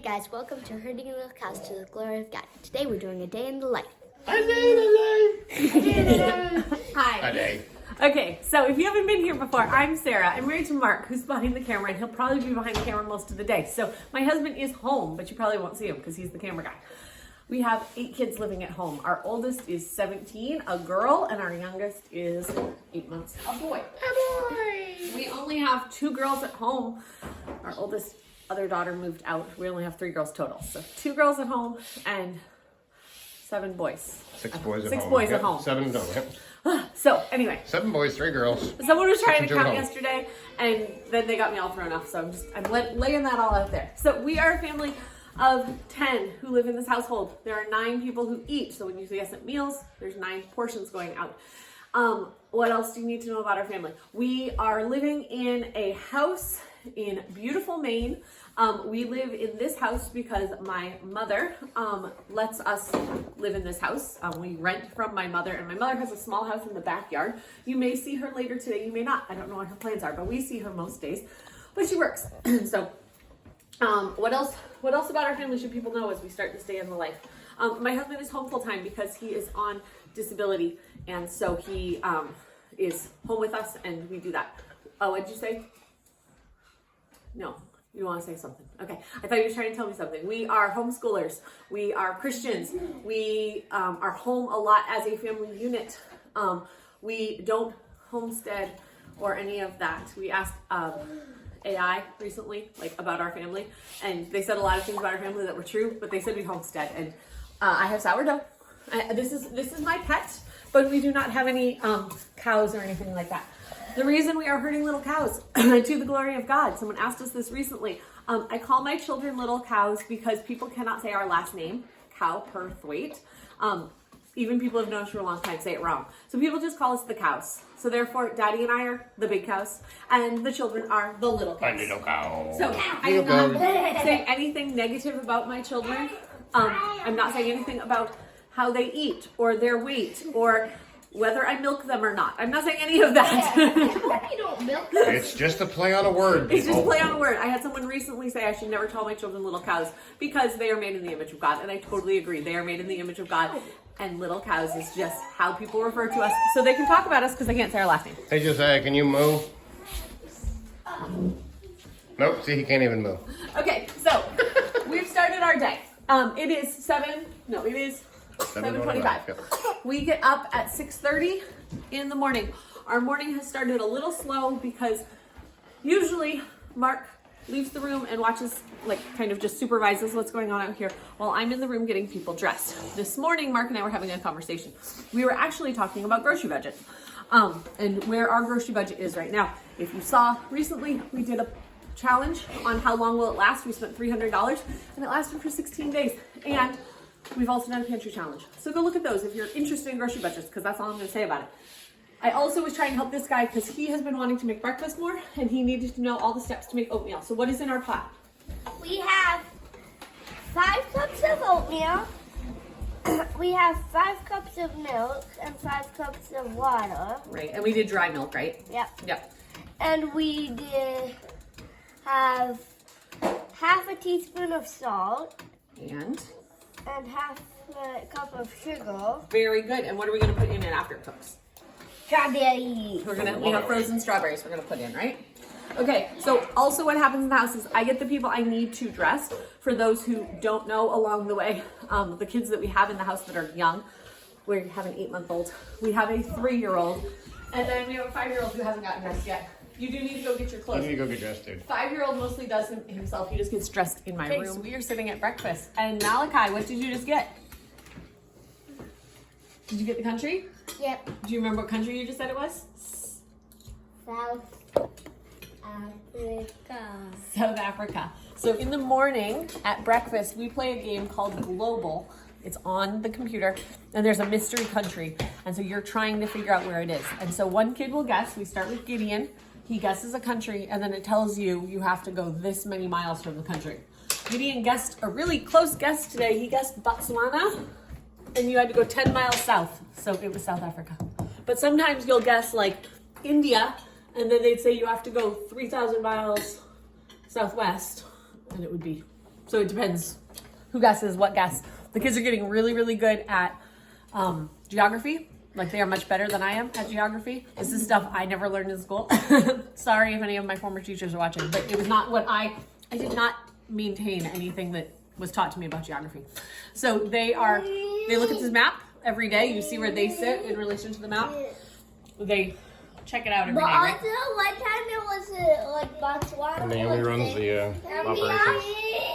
guys, welcome to Herding Little Cows to the Glory of God. Today we're doing a day in the life. Hi. A day. Okay, so if you haven't been here before, I'm Sarah. I'm married to Mark, who's behind the camera, and he'll probably be behind the camera most of the day. So my husband is home, but you probably won't see him because he's the camera guy. We have 8 kids living at home. Our oldest is 17, a girl, and our youngest is 8 months, a boy. A boy. We only have 2 girls at home. Our oldest other daughter moved out. We only have 3 girls total. So 2 girls at home and 7 boys. 6 boys at 6 home. boys Yep. at home. 7 don't. Yep. So anyway. 7 boys, 3 girls. Someone was trying to 2 count at home. yesterday, and then they got me all thrown off. So I'm laying that all out there. So we are a family of 10 who live in this household. There are 9 people who eat. So when you say us at meals, there's 9 portions going out. What else do you need to know about our family? We are living in a house in beautiful Maine. We live in this house because my mother lets us live in this house. We rent from my mother, and my mother has a small house in the backyard. You may see her later today, you may not. I don't know what her plans are, but we see her most days. But she works. So what else about our family should people know as we start this day in the life? My husband is home full time because he is on disability, and so he is home with us, and we do that. What'd you say? No, you want to say something? Okay, I thought you were trying to tell me something. We are homeschoolers. We are Christians. We are home a lot as a family unit. We don't homestead or any of that. We asked AI recently, about our family, and they said a lot of things about our family that were true, but they said we homestead. And I have sourdough. This is my pet, but we do not have any cows or anything like that. The reason we are herding little cows to the glory of God. Someone asked us this recently. I call my children little cows because people cannot say our last name, Cowperthwaite. Even people who have known us for a long time say it wrong. So people just call us the cows. So therefore, Daddy and I are the big cows, and the children are the little cows. A little cow. So I am not saying anything negative about my children. I'm not saying anything about how they eat or their weight or whether I milk them or not. I'm not saying any of that. You don't milk them. It's just a play on a word. It's just play on a word. I had someone recently say I should never call my children little cows because they are made in the image of God. And I totally agree. They are made in the image of God. And little cows is just how people refer to us. So they can talk about us because they can't say our last name. Hey, Josiah, can you move? Nope, see, he can't even move. Okay, so we've started our day. It is 7:25. Yep. We get up at 6:30 in the morning. Our morning has started a little slow because usually Mark leaves the room and watches, kind of just supervises what's going on out here while I'm in the room getting people dressed. This morning, Mark and I were having a conversation. We were actually talking about grocery budgets and where our grocery budget is right now. If you saw recently, we did a challenge on how long will it last. We spent $300 and it lasted for 16 days. And we've also done a pantry challenge. So go look at those if you're interested in grocery budgets, because that's all I'm going to say about it. I also was trying to help this guy because he has been wanting to make breakfast more and he needed to know all the steps to make oatmeal. So what is in our pot? We have 5 cups of oatmeal. We have 5 cups of milk and 5 cups of water. Right, and we did dry milk, right? Yep. Yep. And we did have half a teaspoon of salt And half a cup of sugar. very good. And what are we going to put in it after it cooks? Strawberries. We have frozen strawberries we're going to put in, right? Okay, so also what happens in the house is I get the people I need to dress. For those who don't know along the way, the kids that we have in the house that are young, we have an 8-month-old, we have a 3-year-old, and then we have a 5-year-old who hasn't gotten dressed yet. You do need to go get your You clothes. need to go get dressed, dude. 5-year-old mostly does himself. He just gets dressed in my room. So we are sitting at breakfast. And Malachi, what did you just get? Did you get the country? Yep. Do you remember what country you just said it was? South Africa. South Africa. So in the morning at breakfast, we play a game called Global. It's on the computer, and there's a mystery country. And so you're trying to figure out where it is. And so one kid will guess. We start with Gideon. He guesses a country, and then it tells you you have to go this many miles from the country. Gideon guessed a really close guess today. He guessed Botswana, and you had to go 10 miles south. So it was South Africa. But sometimes you'll guess India, and then they'd say you have to go 3,000 miles southwest, and it would be So it depends who guesses what guess. The kids are getting really, really good at geography. Like, they are much better than I am at geography. This is stuff I never learned in school. Sorry if any of my former teachers are watching, but it was not what I did not maintain anything that was taught to me about geography. So they look at this map every day. You see where they sit in relation to the map. They check it out every day, right? But also, one time it was like Botswana. And Naomi runs the operations.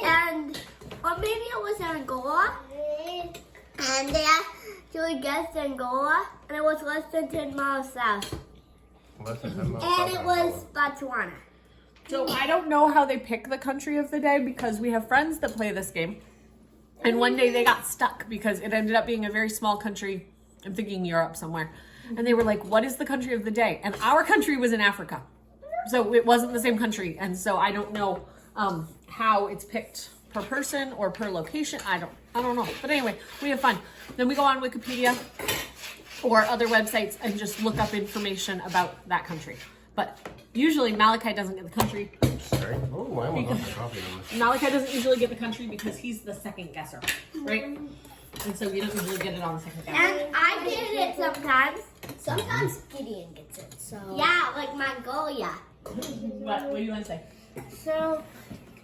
And or maybe it was Angola. And they actually guessed Angola, and it was less than 10 miles south. Less than 10 miles And south it of was Angola. Botswana. So I don't know how they pick the country of the day because we have friends that play this game. And one day they got stuck because it ended up being a very small country. I'm thinking Europe somewhere. And they were like, what is the country of the day? And our country was in Africa. So it wasn't the same country. And so I don't know how it's picked per person or per location. I don't know. But anyway, we have fun. Then we go on Wikipedia or other websites and just look up information about that country. But usually Malachi doesn't get the country. Sorry. Oh, I almost left the coffee on this. Malachi doesn't usually get the country because he's the second guesser, right? And so you don't usually get it on the second guess. And I get it sometimes. Sometimes Gideon gets it. So Yeah, like Mongolia. What do you want to say? So,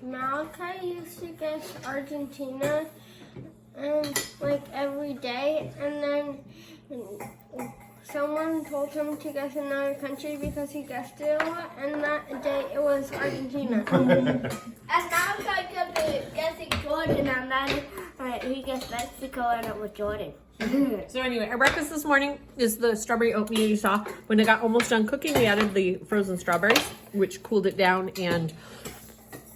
Malachi used to guess Argentina and like every day, and then someone told him to guess another country because he guessed it a lot, and that day it was Argentina. And now I kept guessing Jordan, and then he guessed Mexico, and it was Jordan. So anyway, our breakfast this morning is the strawberry oatmeal you saw. When it got almost done cooking, we added the frozen strawberries, which cooled it down and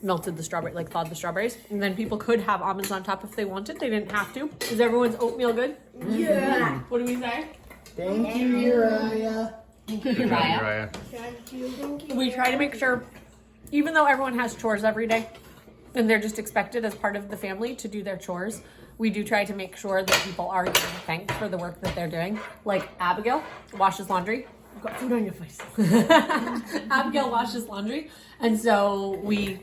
melted the strawberry, like thawed the strawberries. And then people could have almonds on top if they wanted. They didn't have to. Is everyone's oatmeal good? Yeah. What do we say? thank you, Uriah. Uriah. We try to make sure, even though everyone has chores every day, and they're just expected as part of the family to do their chores, we do try to make sure that people are getting thanked for the work that they're doing. Like Abigail washes laundry. You've got food on your face. Abigail washes laundry. And so we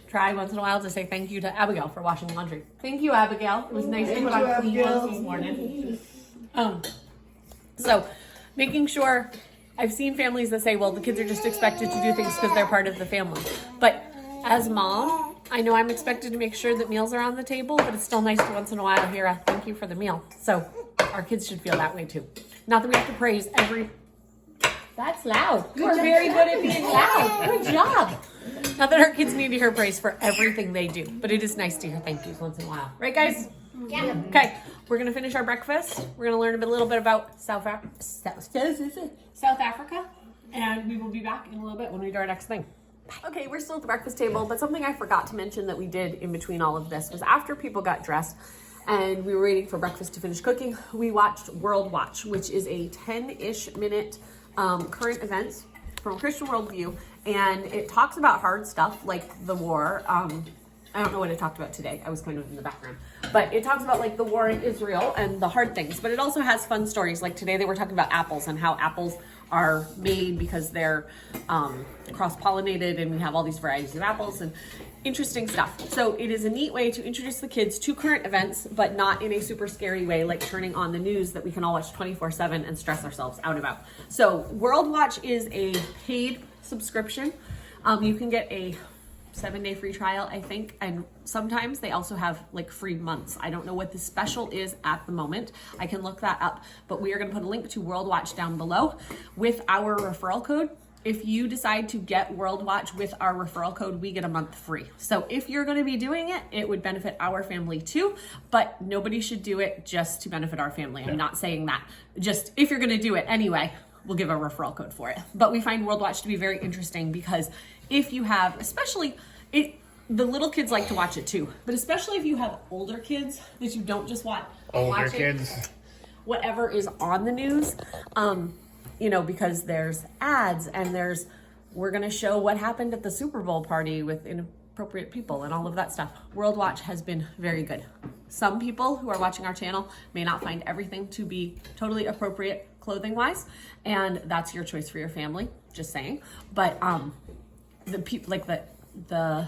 try once in a while to say thank you to Abigail for washing laundry. Thank you, Abigail. It was nice to put on clean ones this morning. So making sure, I've seen families that say, well, the kids are just expected to do things because they're part of the family. But as mom, I know I'm expected to make sure that meals are on the table, but it's still nice to once in a while hear a thank you for the meal. So our kids should feel that way too. Not that we have to praise every... That's loud. You are very good at being loud. Good job. Not that our kids need to hear praise for everything they do, but it is nice to hear thank yous once in a while. Right, guys? Yeah. Okay, we're going to finish our breakfast. We're going to learn a little bit about South Africa, and we will be back in a little bit when we do our next thing. Okay, we're still at the breakfast table, but something I forgot to mention that we did in between all of this was after people got dressed and we were waiting for breakfast to finish cooking, we watched World Watch, which is a 10-ish minute current events from a Christian worldview, and it talks about hard stuff like the war. I don't know what it talked about today. I was kind of in the background. But it talks about like the war in Israel and the hard things. But it also has fun stories. Like today they were talking about apples and how apples are made because they're cross-pollinated and we have all these varieties of apples and interesting stuff. So it is a neat way to introduce the kids to current events, but not in a super scary way like turning on the news that we can all watch 24/7 and stress ourselves out about. So World Watch is a paid subscription. You can get a 7-day free trial, I think, and sometimes they also have like free months. I don't know what the special is at the moment. I can look that up, but we are going to put a link to World Watch down below with our referral code. If you decide to get World Watch with our referral code, we get a month free. So if you're going to be doing it, it would benefit our family too, but nobody should do it just to benefit our family. I'm not saying that. Just if you're going to do it anyway, we'll give a referral code for it. But we find World Watch to be very interesting because if you have, especially the little kids like to watch it too, but especially if you have older kids that you don't just watch Kids. whatever is on the news, you know, because there's ads and we're going to show what happened at the Super Bowl party with inappropriate people and all of that stuff. World Watch has been very good. Some people who are watching our channel may not find everything to be totally appropriate clothing wise, and that's your choice for your family, just saying. But the people like the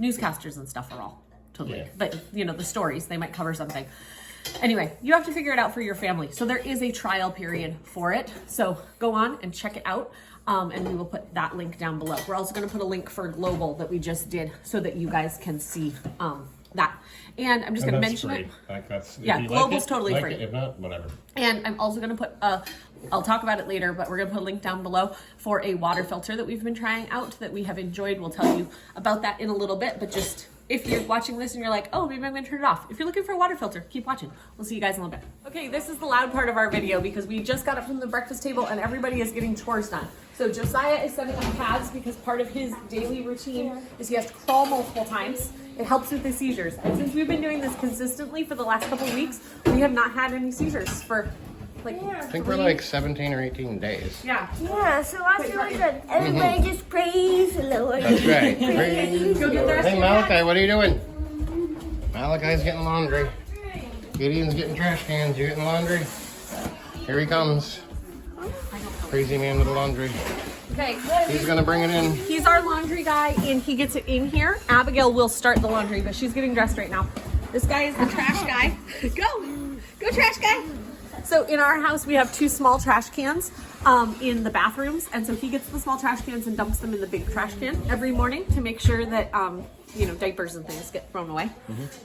newscasters and stuff are all totally. Yeah. But you know, the stories, they might cover something. Anyway, you have to figure it out for your family. So there is a trial period for it. So go on and check it out. And we will put that link down below. We're also going to put a link for Global that we just did so that you guys can see that. And I'm just going to mention it. Like that's, Yeah, Global's totally like free. It, if not, whatever. And I'm also going to put, I'll talk about it later, but we're going to put a link down below for a water filter that we've been trying out that we have enjoyed. We'll tell you about that in a little bit, but just if you're watching this and you're like, oh, maybe I'm going to turn it off. If you're looking for a water filter, keep watching. We'll see you guys in a little bit. Okay, this is the loud part of our video because we just got up from the breakfast table and everybody is getting chores done. So Josiah is setting up pads because part of his daily routine is he has to crawl multiple times. It helps with the seizures. And since we've been doing this consistently for the last couple of weeks, we have not had any seizures for like I think we're like 17 or 18 days. Yeah. Yeah, so that's really good. Everybody just praise the Lord. That's right. Praise Go the get the Lord. rest Hey of your Malachi, what are you doing? Malachi's getting laundry. Gideon's getting trash cans. You getting laundry? Here he comes. Crazy man with the laundry. Okay. He's gonna bring it in. He's our laundry guy and he gets it in here. Abigail will start the laundry, but she's getting dressed right now. This guy is the trash guy. Go trash guy. So in our house, we have 2 small trash cans in the bathrooms. And so he gets the small trash cans and dumps them in the big trash can every morning to make sure that, you know, diapers and things get thrown away.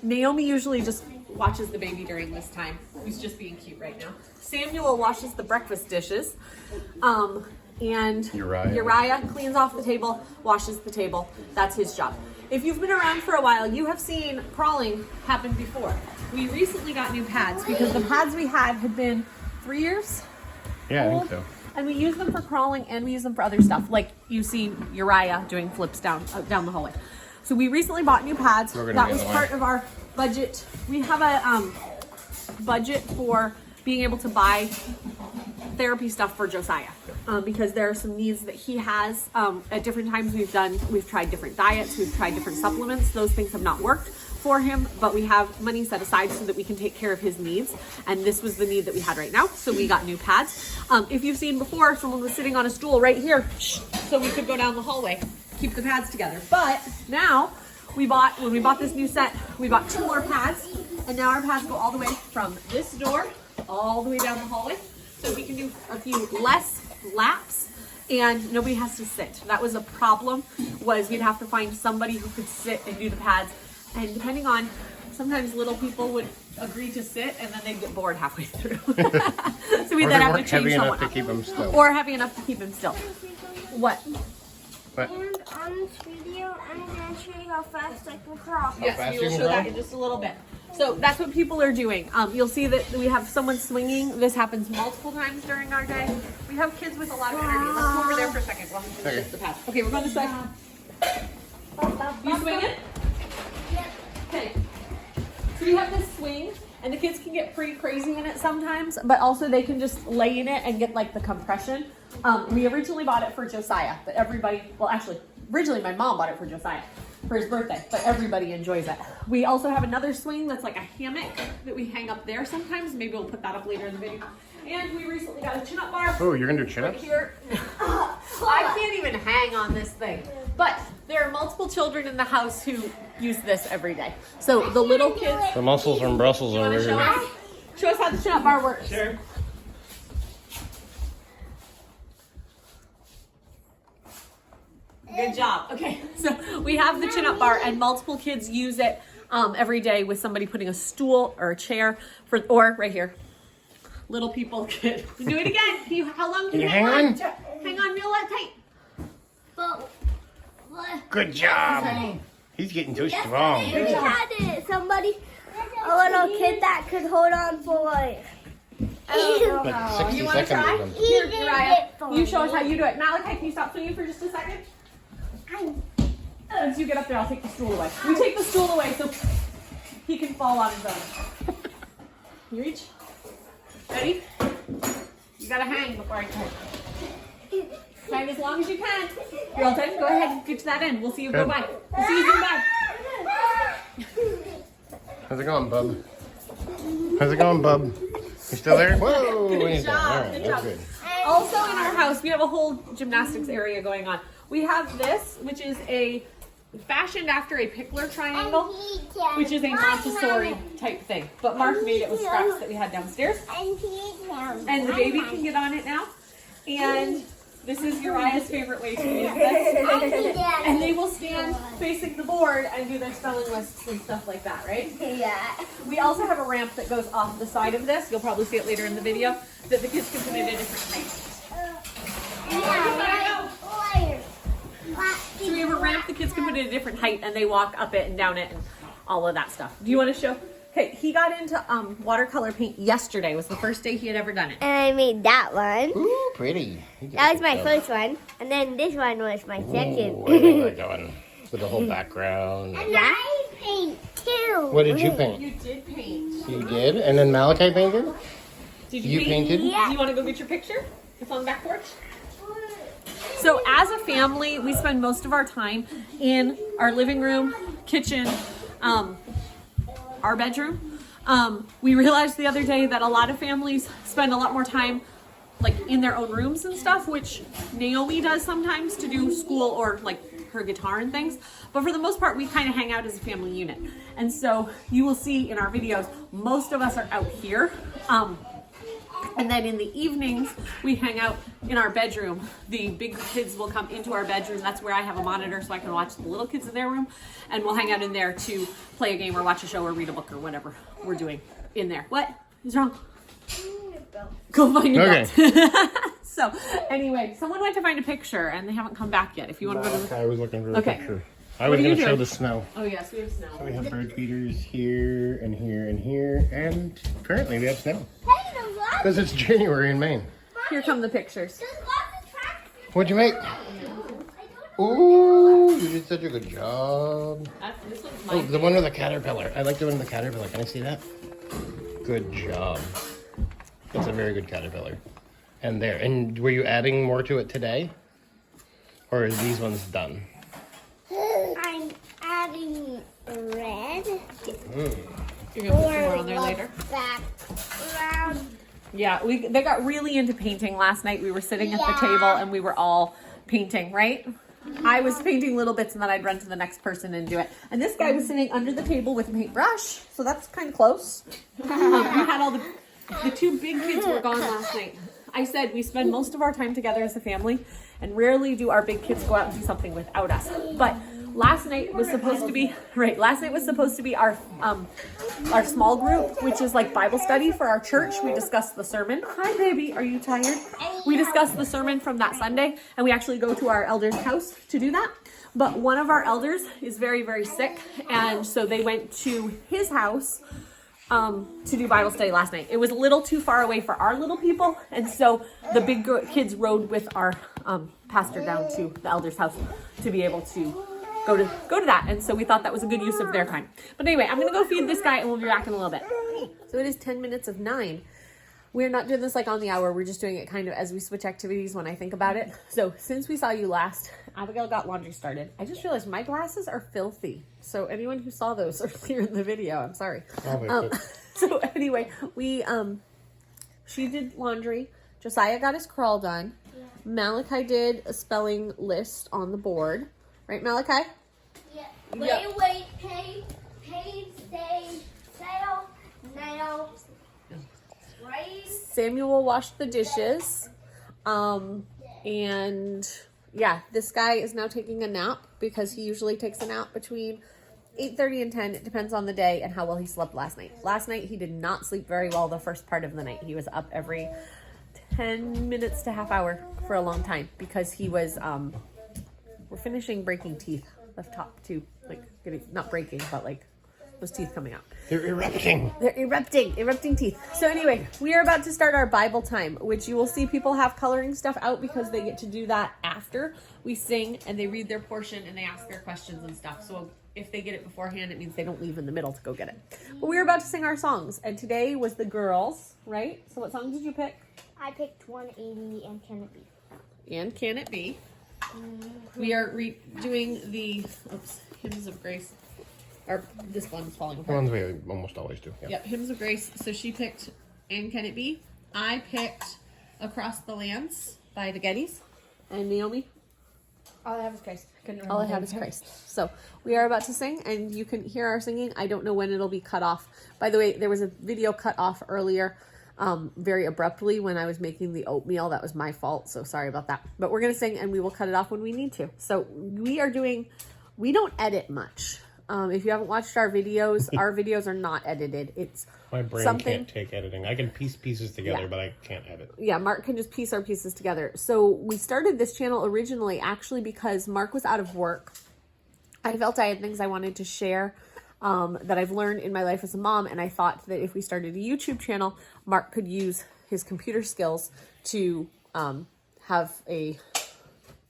Naomi usually just watches the baby during this time. He's just being cute right now. Samuel washes the breakfast dishes. And Uriah cleans off the table, washes the table. That's his job. If you've been around for a while, you have seen crawling happen before. We recently got new pads because the pads we had been 3 years Yeah, old. I think so. And we use them for crawling and we use them for other stuff. Like you see Uriah doing flips down the hallway. So we recently bought new pads. That was part of our budget. We have a budget for being able to buy therapy stuff for Josiah because there are some needs that he has. At different times we've tried different diets, we've tried different supplements. Those things have not worked for him, but we have money set aside so that we can take care of his needs. And this was the need that we had right now. So we got new pads. If you've seen before, someone was sitting on a stool right here so we could go down the hallway, keep the pads together. But now when we bought this new set, we bought 2 more pads and now our pads go all the way from this door all the way down the hallway. So we can do a few less laps and nobody has to sit. That was a problem, was we'd have to find somebody who could sit and do the pads. And depending on, sometimes little people would agree to sit and then they'd get bored halfway through. So we'd then have to change someone to keep him still. Or heavy enough to keep him still. What? But And on this video, I'm going to show you how fast I can crawl. Yes, fast we you will can show that crawl? in just a little bit. So that's what people are doing. You'll see that we have someone swinging. This happens multiple times during our day. We have kids with a lot of energy. Let's go over there for a second while we finish the pads. Okay, we're going this way. You swinging? Okay. So we have this swing, and the kids can get pretty crazy in it sometimes, but also they can just lay in it and get like the compression. We originally bought it for Josiah, but originally my mom bought it for Josiah for his birthday, but everybody enjoys it. We also have another swing that's like a hammock that we hang up there sometimes. Maybe we'll put that up later in the video. And we recently got a chin-up bar. oh, you're gonna do Right chin-ups? here. I can't even hang on this thing. But there are multiple children in the house who use this every day. So the little kids. The muscles from Brussels over Show here. us, show us how the chin-up bar works. Sure. Good job. Okay, so we have the chin-up bar, and multiple kids use it every day with somebody putting a stool or a chair or right here. Little people can do it again. How long can you hang on? Hang on real tight. Good job. He's getting too strong. We had it. Somebody, a little kid that could hold on for like. Like 60 You want to seconds try? or something. Here, Uriah, you show us how you do it. Malachi, can you stop swinging for just a second? Once you get up there, I'll take the stool away. We take the stool away so he can fall on his own. You reach? Ready? You gotta hang before I come. Hang as long as you can. You're all done? Go ahead and get to that end. We'll see you go by. We'll see you go by. How's it going, bub? How's it going, bub? You still there? Whoa! Good job. All right, Good that's job. good. Also in our house, we have a whole gymnastics area going on. We have this, which is a fashioned after a pickler triangle, which is a Montessori type thing. But Mark made it with scraps that we had downstairs. And the baby can get on it now. And this is Uriah's favorite way to use this. And they will stand facing the board and do their spelling lists and stuff like that, right? Yeah. We also have a ramp that goes off the side of this. You'll probably see it later in the video, that the kids can put in a different height. So we have a ramp the kids can put in a different height and they walk up it and down it and all of that stuff. Do you want to show? Okay, he got into watercolor paint yesterday. It was the first day he had ever done it. And I made that one. Ooh, pretty. That was my first one. And then this one was my second. Ooh, I like that one. With the whole background. Yeah. I paint too. What did you paint? You did paint. You did? And then Malachi painted? Did You painted? Yeah. Do you want to go get your picture? It's on the back porch. So as a family, we spend most of our time in our living room, kitchen, our bedroom. We realized the other day that a lot of families spend a lot more time like in their own rooms and stuff, which Naomi does sometimes to do school or like her guitar and things. But for the most part, we kind of hang out as a family unit. And so you will see in our videos, most of us are out here. And then in the evenings, we hang out in our bedroom. The big kids will come into our bedroom. That's where I have a monitor so I can watch the little kids in their room. And we'll hang out in there to play a game or watch a show or read a book or whatever we're doing in there. What is wrong? Go find your belt. So anyway, someone went to find a picture and they haven't come back yet. If you want to go to the... I was looking for the Okay. picture. I was going to show the snow. Oh yes, we have snow. So we have bird feeders here and here and here. And currently we have snow. Because it's January in Maine. Here come the pictures. What'd you make? Ooh, you did such a good job. This one's Oh, mine. the one with the caterpillar. I like the one with the caterpillar. Can I see that? Good job. That's a very good caterpillar. And there. And were you adding more to it today? Or are these ones done? I'm adding red You're gonna put some more on there later. background. Yeah, they got really into painting last night. We were sitting at the table and we were all painting, right? I was painting little bits and then I'd run to the next person and do it. And this guy was sitting under the table with a paintbrush, so that's kind of close. We had all the two big kids were gone last night. I said we spend most of our time together as a family and rarely do our big kids go out and do something without us. But last night was supposed to be our small group, which is like Bible study for our church. We discussed the sermon. Hi baby, are you tired? We discussed the sermon from that Sunday and we actually go to our elder's house to do that. But one of our elders is very, very sick, and so they went to his house to do Bible study last night. It was a little too far away for our little people, and so the big kids rode with our pastor down to the elder's house to be able to go to that. And so we thought that was a good use of their time. But anyway, I'm gonna go feed this guy and we'll be back in a little bit. So it is 10 minutes of 9. We're not doing this like on the hour. We're just doing it kind of as we switch activities when I think about it. So since we saw you last, Abigail got laundry started. I just realized my glasses are filthy. So anyone who saw those are clear in the video. I'm sorry. So anyway, she did laundry. Josiah got his crawl done. Malachi did a spelling list on the board. Right, Malachi? Yeah. Wait, pay, stay, sail, nail, right? Samuel washed the dishes. And yeah, this guy is now taking a nap because he usually takes a nap between 8:30 and 10. It depends on the day and how well he slept last night. Last night, he did not sleep very well the first part of the night. He was up every 10 minutes to half hour for a long time because he was, we're finishing breaking teeth. The top two, like, not breaking, but like those teeth coming out. They're erupting. They're erupting teeth. So anyway, we are about to start our Bible time, which you will see people have coloring stuff out because they get to do that after we sing and they read their portion and they ask their questions and stuff. So if they get it beforehand, it means they don't leave in the middle to go get it. But we are about to sing our songs, and today was the girls, right? So what song did you pick? I picked 180 and Can It Be? And Can It Be? We are doing the Hymns of Grace. Or this one's falling The apart. ones we almost always do. Yeah. Yep, Hymns of Grace. So she picked And Can It Be? I picked Across the Lands by the Gettys. And Naomi? All I have is Christ. I couldn't All I remember. have is Christ. So we are about to sing, and you can hear our singing. I don't know when it'll be cut off. By the way, there was a video cut off earlier very abruptly when I was making the oatmeal. That was my fault, so sorry about that. But we're going to sing, and we will cut it off when we need to. So we don't edit much. If you haven't watched our videos are not edited. It's My brain can't take editing. I can piece pieces together, but I can't edit. Yeah, Mark can just piece our pieces together. So we started this channel originally actually because Mark was out of work. I felt I had things I wanted to share that I've learned in my life as a mom, and I thought that if we started a YouTube channel, Mark could use his computer skills to have a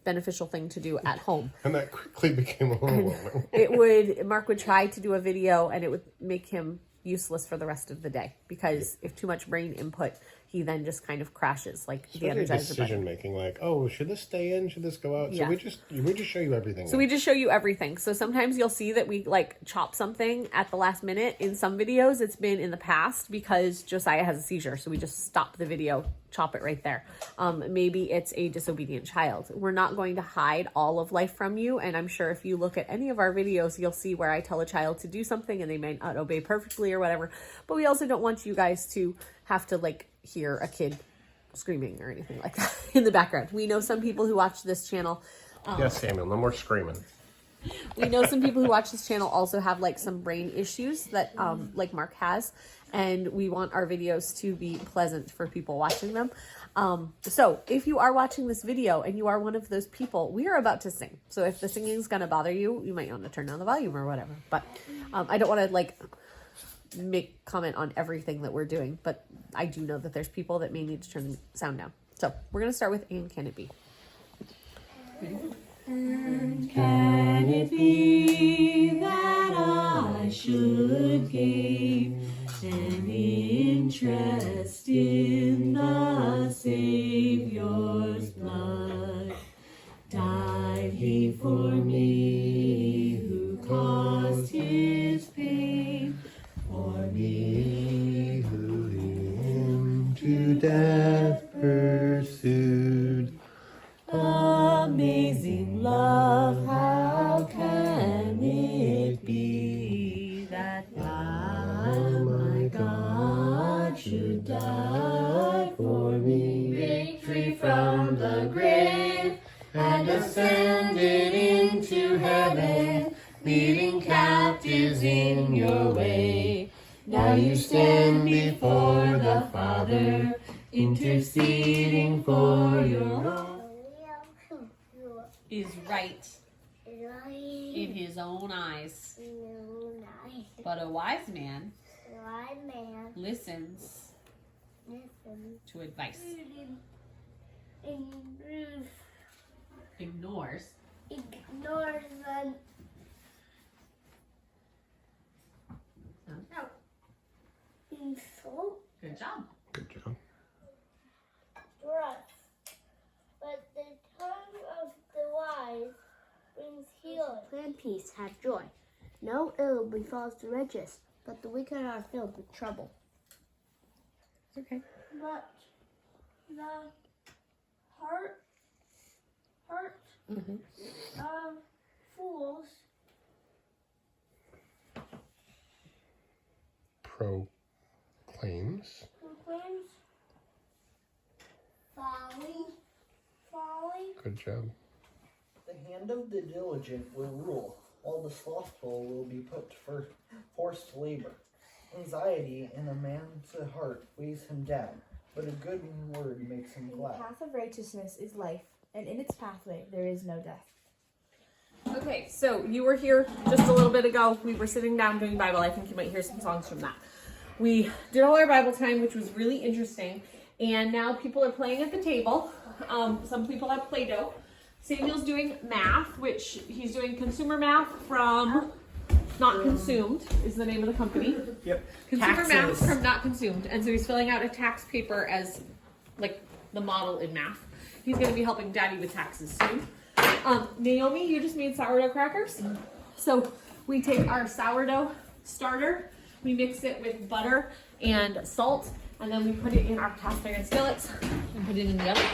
beneficial thing to do at home. And that quickly became overwhelming. Mark would try to do a video and it would make him useless for the rest of the day because if too much brain input, he then just kind of crashes like the Especially Energizer decision Bunny. making, like, oh, should this stay in? Should this go out? Yeah. So we just show you everything. So we just show you everything. So sometimes you'll see that we like chop something at the last minute. In some videos, it's been in the past because Josiah has a seizure. So we just stop the video, chop it right there. Maybe it's a disobedient child. We're not going to hide all of life from you. And I'm sure if you look at any of our videos, you'll see where I tell a child to do something and they might not obey perfectly or whatever. But we also don't want you guys to have to like hear a kid screaming or anything like that in the background. We know some people who watch this channel. Yes, Samuel, no more screaming. We know some people who watch this channel also have like some brain issues that like Mark has, and we want our videos to be pleasant for people watching them. So if you are watching this video and you are one of those people, we are about to sing. So if the singing is going to bother you, you might want to turn down the volume or whatever. But I don't want to like make comment on everything that we're doing, but I do know that there's people that may need to turn the sound down. So we're going to start with And Can It Be? And can it be that I should gain an interest in the Savior's blood? Died he for me who caused his pain, for me who him to death pursued. Amazing love, how can it be that thou, my God, should die for me? Victory from the grave and ascended into heaven, leading captives in your way. Now you stand before the Father, interceding for your own. Is right in his own eyes, but a wise man listens to advice. Ignores them. Insult Good job. Good job. wrath, but the tongue of the wise brings healing. Plan peace, have joy. No ill befalls the righteous, but the wicked are filled with trouble. Okay. But the heart of fools Proclaims. proclaims folly. Good job. The hand of the diligent will rule, while the slothful will be put to forced labor. Anxiety in a man's heart weighs him down, but a good word makes him The glad. path of righteousness is life, and in its pathway there is no death. Okay, so you were here just a little bit ago. We were sitting down doing Bible. I think you might hear some songs from that. We did all our Bible time, which was really interesting. And now people are playing at the table. Some people have Play-Doh. Samuel's doing math, which he's doing consumer math from Not Consumed is the name of the company. Yep. Consumer math from Not Consumed. And so he's filling out a tax paper as like the model in math. He's going to be helping Daddy with taxes soon. Naomi, you just made sourdough crackers. So we take our sourdough starter, we mix it with butter and salt, and then we put it in our cast iron skillets and put it in the oven.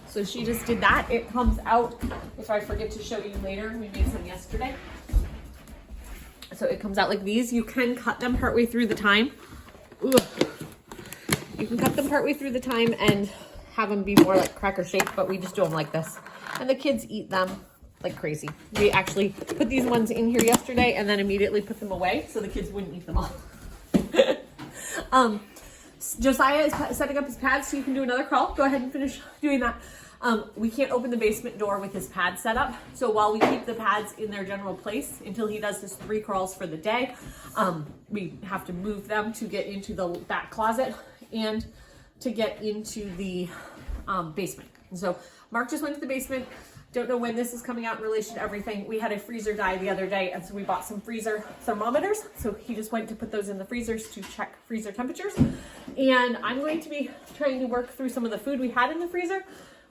So she just did that. It comes out, if I forget to show you later, we made some yesterday. So it comes out like these. You can cut them partway through the time. Ugh. You can cut them partway through the time and have them be more like cracker shaped, but we just do them like this. And the kids eat them like crazy. We actually put these ones in here yesterday and then immediately put them away so the kids wouldn't eat them all. Josiah is setting up his pads so you can do another crawl. Go ahead and finish doing that. We can't open the basement door with his pad set up. So while we keep the pads in their general place until he does his 3 crawls for the day, we have to move them to get into the back closet and to get into the basement. And so Mark just went to the basement. Don't know when this is coming out in relation to everything. We had a freezer die the other day, and so we bought some freezer thermometers. So he just went to put those in the freezers to check freezer temperatures. And I'm going to be trying to work through some of the food we had in the freezer.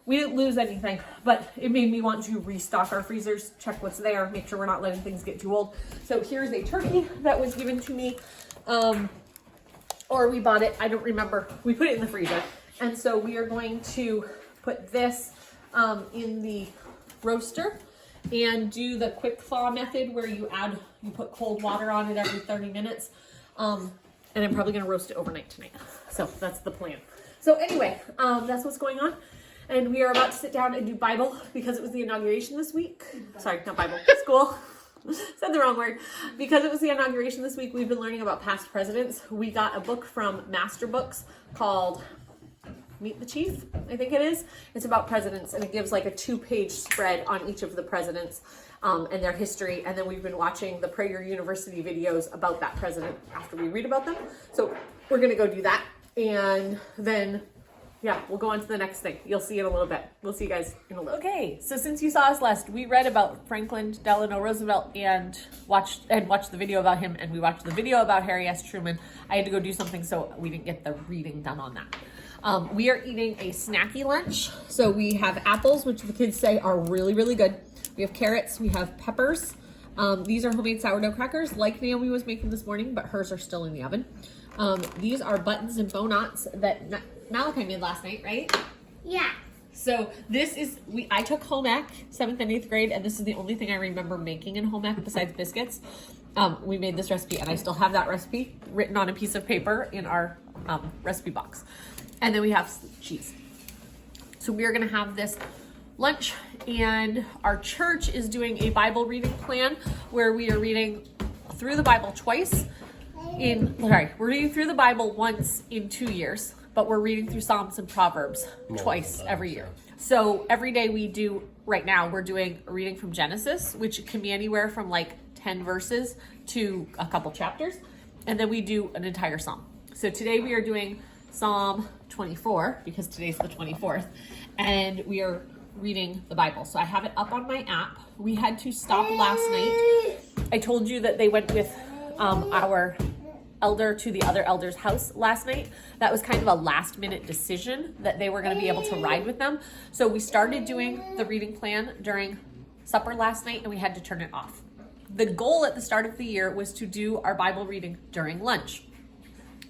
We didn't lose anything, but it made me want to restock our freezers, check what's there, make sure we're not letting things get too old. So here's a turkey that was given to me, or we bought it, I don't remember. We put it in the freezer. And so we are going to put this in the roaster and do the quick thaw method where you put cold water on it every 30 minutes. And I'm probably gonna roast it overnight tonight. So that's the plan. So anyway, that's what's going on. And we are about to sit down and do Bible because it was the inauguration this week. Sorry, not Bible, school. Said the wrong word. Because it was the inauguration this week, we've been learning about past presidents. We got a book from Master Books called Meet the Chief, I think it is. It's about presidents, and it gives like a 2-page spread on each of the presidents and their history. And then we've been watching the Prager University videos about that president after we read about them. So we're gonna go do that. And then, yeah, we'll go on to the next thing. You'll see in a little bit. We'll see you guys in a little. Okay, so since you saw us last, we read about Franklin Delano Roosevelt and watched the video about him, and we watched the video about Harry S. Truman. I had to go do something, so we didn't get the reading done on that. We are eating a snacky lunch. So we have apples, which the kids say are really, really good. We have carrots, we have peppers. These are homemade sourdough crackers like Naomi was making this morning, but hers are still in the oven. These are buttons and bow knots that Malachi made last night, right? Yeah. So this is, I took home ec, 7th and 8th grade, and this is the only thing I remember making in home ec besides biscuits. We made this recipe, and I still have that recipe written on a piece of paper in our recipe box. And then we have cheese. So we are gonna have this lunch, and our church is doing a Bible reading plan where we are reading through the Bible twice we're reading through the Bible once in 2 years, but we're reading through Psalms and Proverbs twice every year. So every day we do, right now we're doing a reading from Genesis, which can be anywhere from like 10 verses to a couple chapters. And then we do an entire Psalm. So today we are doing Psalm 24 because today's the 24th, and we are reading the Bible. So I have it up on my app. We had to stop last night. I told you that they went with our elder to the other elder's house last night. That was kind of a last minute decision that they were going to be able to ride with them. So we started doing the reading plan during supper last night, and we had to turn it off. The goal at the start of the year was to do our Bible reading during lunch.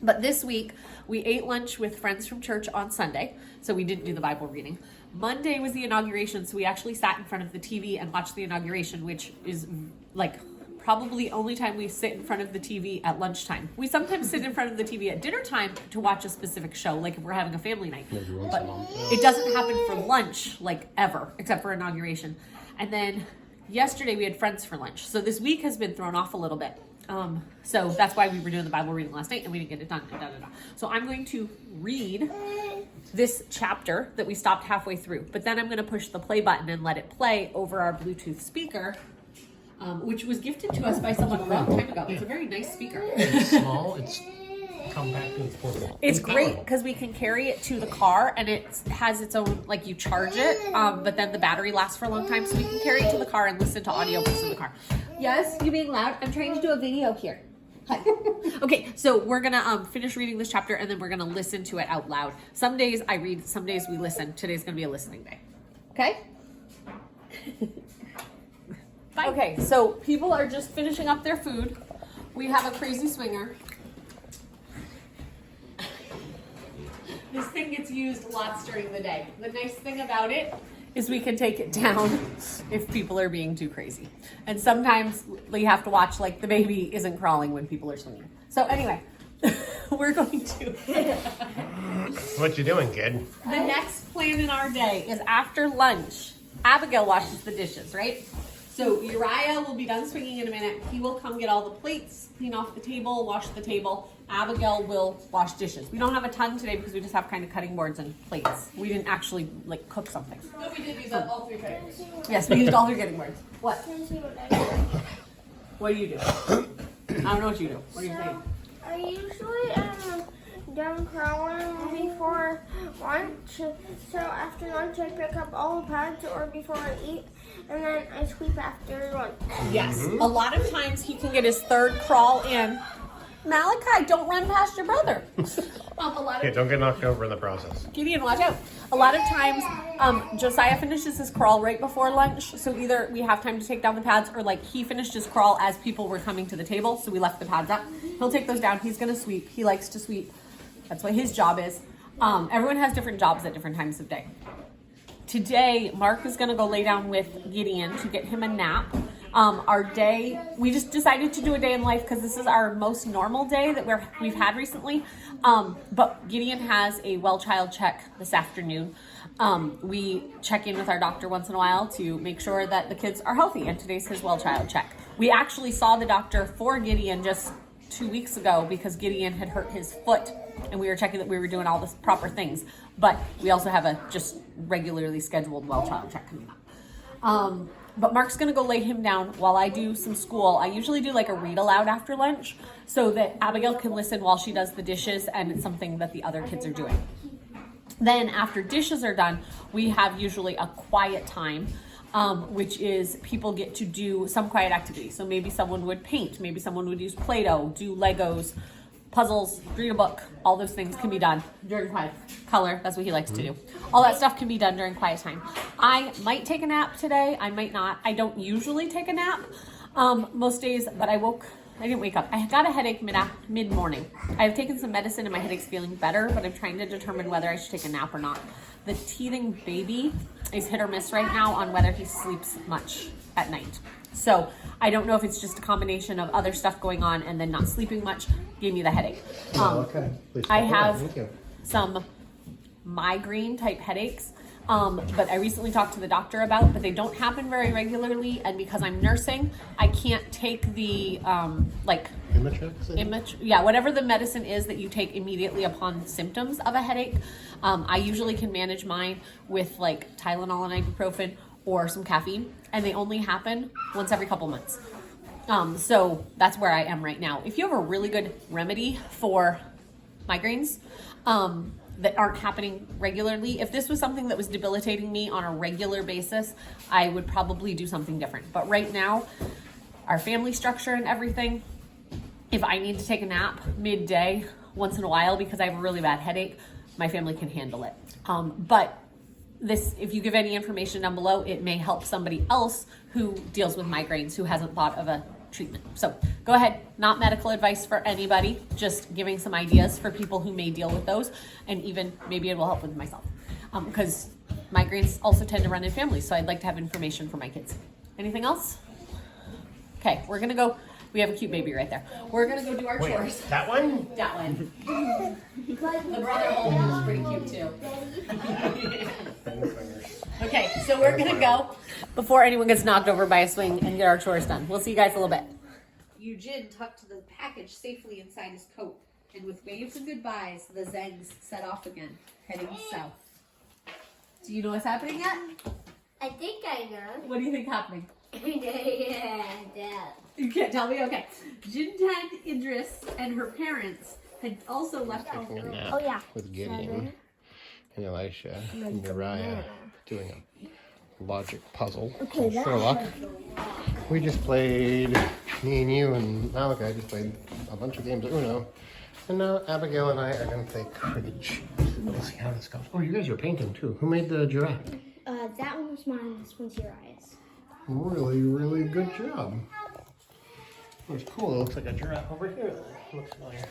But this week, we ate lunch with friends from church on Sunday, so we didn't do the Bible reading. Monday was the inauguration, so we actually sat in front of the TV and watched the inauguration, which is like probably only time we sit in front of the TV at lunchtime. We sometimes sit in front of the TV at dinner time to watch a specific show, like if we're having a family night. But it doesn't happen for lunch, like ever, except for inauguration. And then yesterday we had friends for lunch. So this week has been thrown off a little bit. So that's why we were doing the Bible reading last night and we didn't get it done. So I'm going to read this chapter that we stopped halfway through, but then I'm going to push the play button and let it play over our Bluetooth speaker, which was gifted to us by someone a long time ago. It's a very nice speaker. It's small, it's compact, and it's portable. It's great because we can carry it to the car, and it has its own, like you charge it, but then the battery lasts for a long time, so we can carry it to the car and listen to audiobooks in the car. Yes, you being loud? I'm trying to do a video here. Hi. Okay, so we're gonna finish reading this chapter, and then we're gonna listen to it out loud. Some days I read, some days we listen. Today's gonna be a listening day. Okay? Bye. Okay, so people are just finishing up their food. We have a crazy swinger. This thing gets used lots during the day. The nice thing about it is we can take it down if people are being too crazy. And sometimes you have to watch like the baby isn't crawling when people are swinging. So anyway, we're going to. What you doing, kid? The next plan in our day is after lunch, Abigail washes the dishes, right? So Uriah will be done swinging in a minute. He will come get all the plates, clean off the table, wash the table. Abigail will wash dishes. We don't have a ton today because we just have kind of cutting boards and plates. We didn't actually like cook something. No, we did use all 3 cutting boards. Yes, we used all 3 cutting boards. What? Can I see what I do? What do you do? I don't know what you do. What do you think? I usually am done crawling before lunch. So after lunch, I pick up all the pads or before I eat, and then I sweep after lunch. Yes. A lot of times he can get his 3rd crawl in. Malachi, don't run past your brother. A lot Yeah, of don't get knocked over in the process. Gideon, watch out. A lot of times, Josiah finishes his crawl right before lunch. So either we have time to take down the pads or like he finished his crawl as people were coming to the table. So we left the pads up. He'll take those down. He's going to sweep. He likes to sweep. That's what his job is. Everyone has different jobs at different times of day. Today, Mark is going to go lay down with Gideon to get him a nap. Our day, we just decided to do a day in life because this is our most normal day that we've had recently. But Gideon has a well child check this afternoon. We check in with our doctor once in a while to make sure that the kids are healthy, and today's his well child check. We actually saw the doctor for Gideon just 2 weeks ago because Gideon had hurt his foot, and we were checking that we were doing all the proper things. But we also have a just regularly scheduled well child check coming up. But Mark's going to go lay him down while I do some school. I usually do like a read aloud after lunch so that Abigail can listen while she does the dishes, and it's something that the other kids are doing. Then after dishes are done, we have usually a quiet time, which is people get to do some quiet activity. So maybe someone would paint, maybe someone would use Play-Doh, do Legos, puzzles, read a book. All those things can be done during quiet. Color, that's what he likes to do. All that stuff can be done during quiet time. I might take a nap today. I might not. I don't usually take a nap most days, but I didn't wake up. I got a headache mid-morning. I've taken some medicine and my headache's feeling better, but I'm trying to determine whether I should take a nap or not. The teething baby is hit or miss right now on whether he sleeps much at night. So I don't know if it's just a combination of other stuff going on and then not sleeping much gave me the headache. Okay. Please I Thank have you. some migraine type headaches, but I recently talked to the doctor about, but they don't happen very regularly, and because I'm nursing, I can't take the whatever the medicine is that you take immediately upon symptoms of a headache. I usually can manage mine with like Tylenol and ibuprofen or some caffeine, and they only happen once every couple months. So that's where I am right now. If you have a really good remedy for migraines that aren't happening regularly, if this was something that was debilitating me on a regular basis, I would probably do something different. But right now, our family structure and everything, if I need to take a nap midday once in a while because I have a really bad headache, my family can handle it. But this, if you give any information down below, it may help somebody else who deals with migraines who hasn't thought of a treatment. So go ahead, not medical advice for anybody, just giving some ideas for people who may deal with those, and even maybe it will help with myself. Because migraines also tend to run in families, so I'd like to have information for my kids. Anything else? Okay, we're gonna go. We have a cute baby right there. We're gonna go do our chores. That one? That one. The brother Olin is pretty cute too. Okay, so we're gonna go before anyone gets knocked over by a swing and get our chores done. We'll see you guys in a little bit. Eugene tucked the package safely inside his coat, and with waves and goodbyes, the Zegs set off again, heading south. Do you know what's happening yet? I think I know. What do you think happening? Yeah. You can't tell me? Okay. Jintan, Idris, and her parents had also left home. Taking a nap Oh, yeah. with Gideon and Elisha and Uriah doing a logic puzzle called Sherlock. We just played, me and you and Malachi just played a bunch of games of Uno. And now Abigail and I are going to play cribbage. We'll see how this goes. Oh, you guys are painting too. Who made the giraffe? That one was mine. This one's Uriah's. Really, really good job. It's cool. It looks like a giraffe over here. Looks familiar.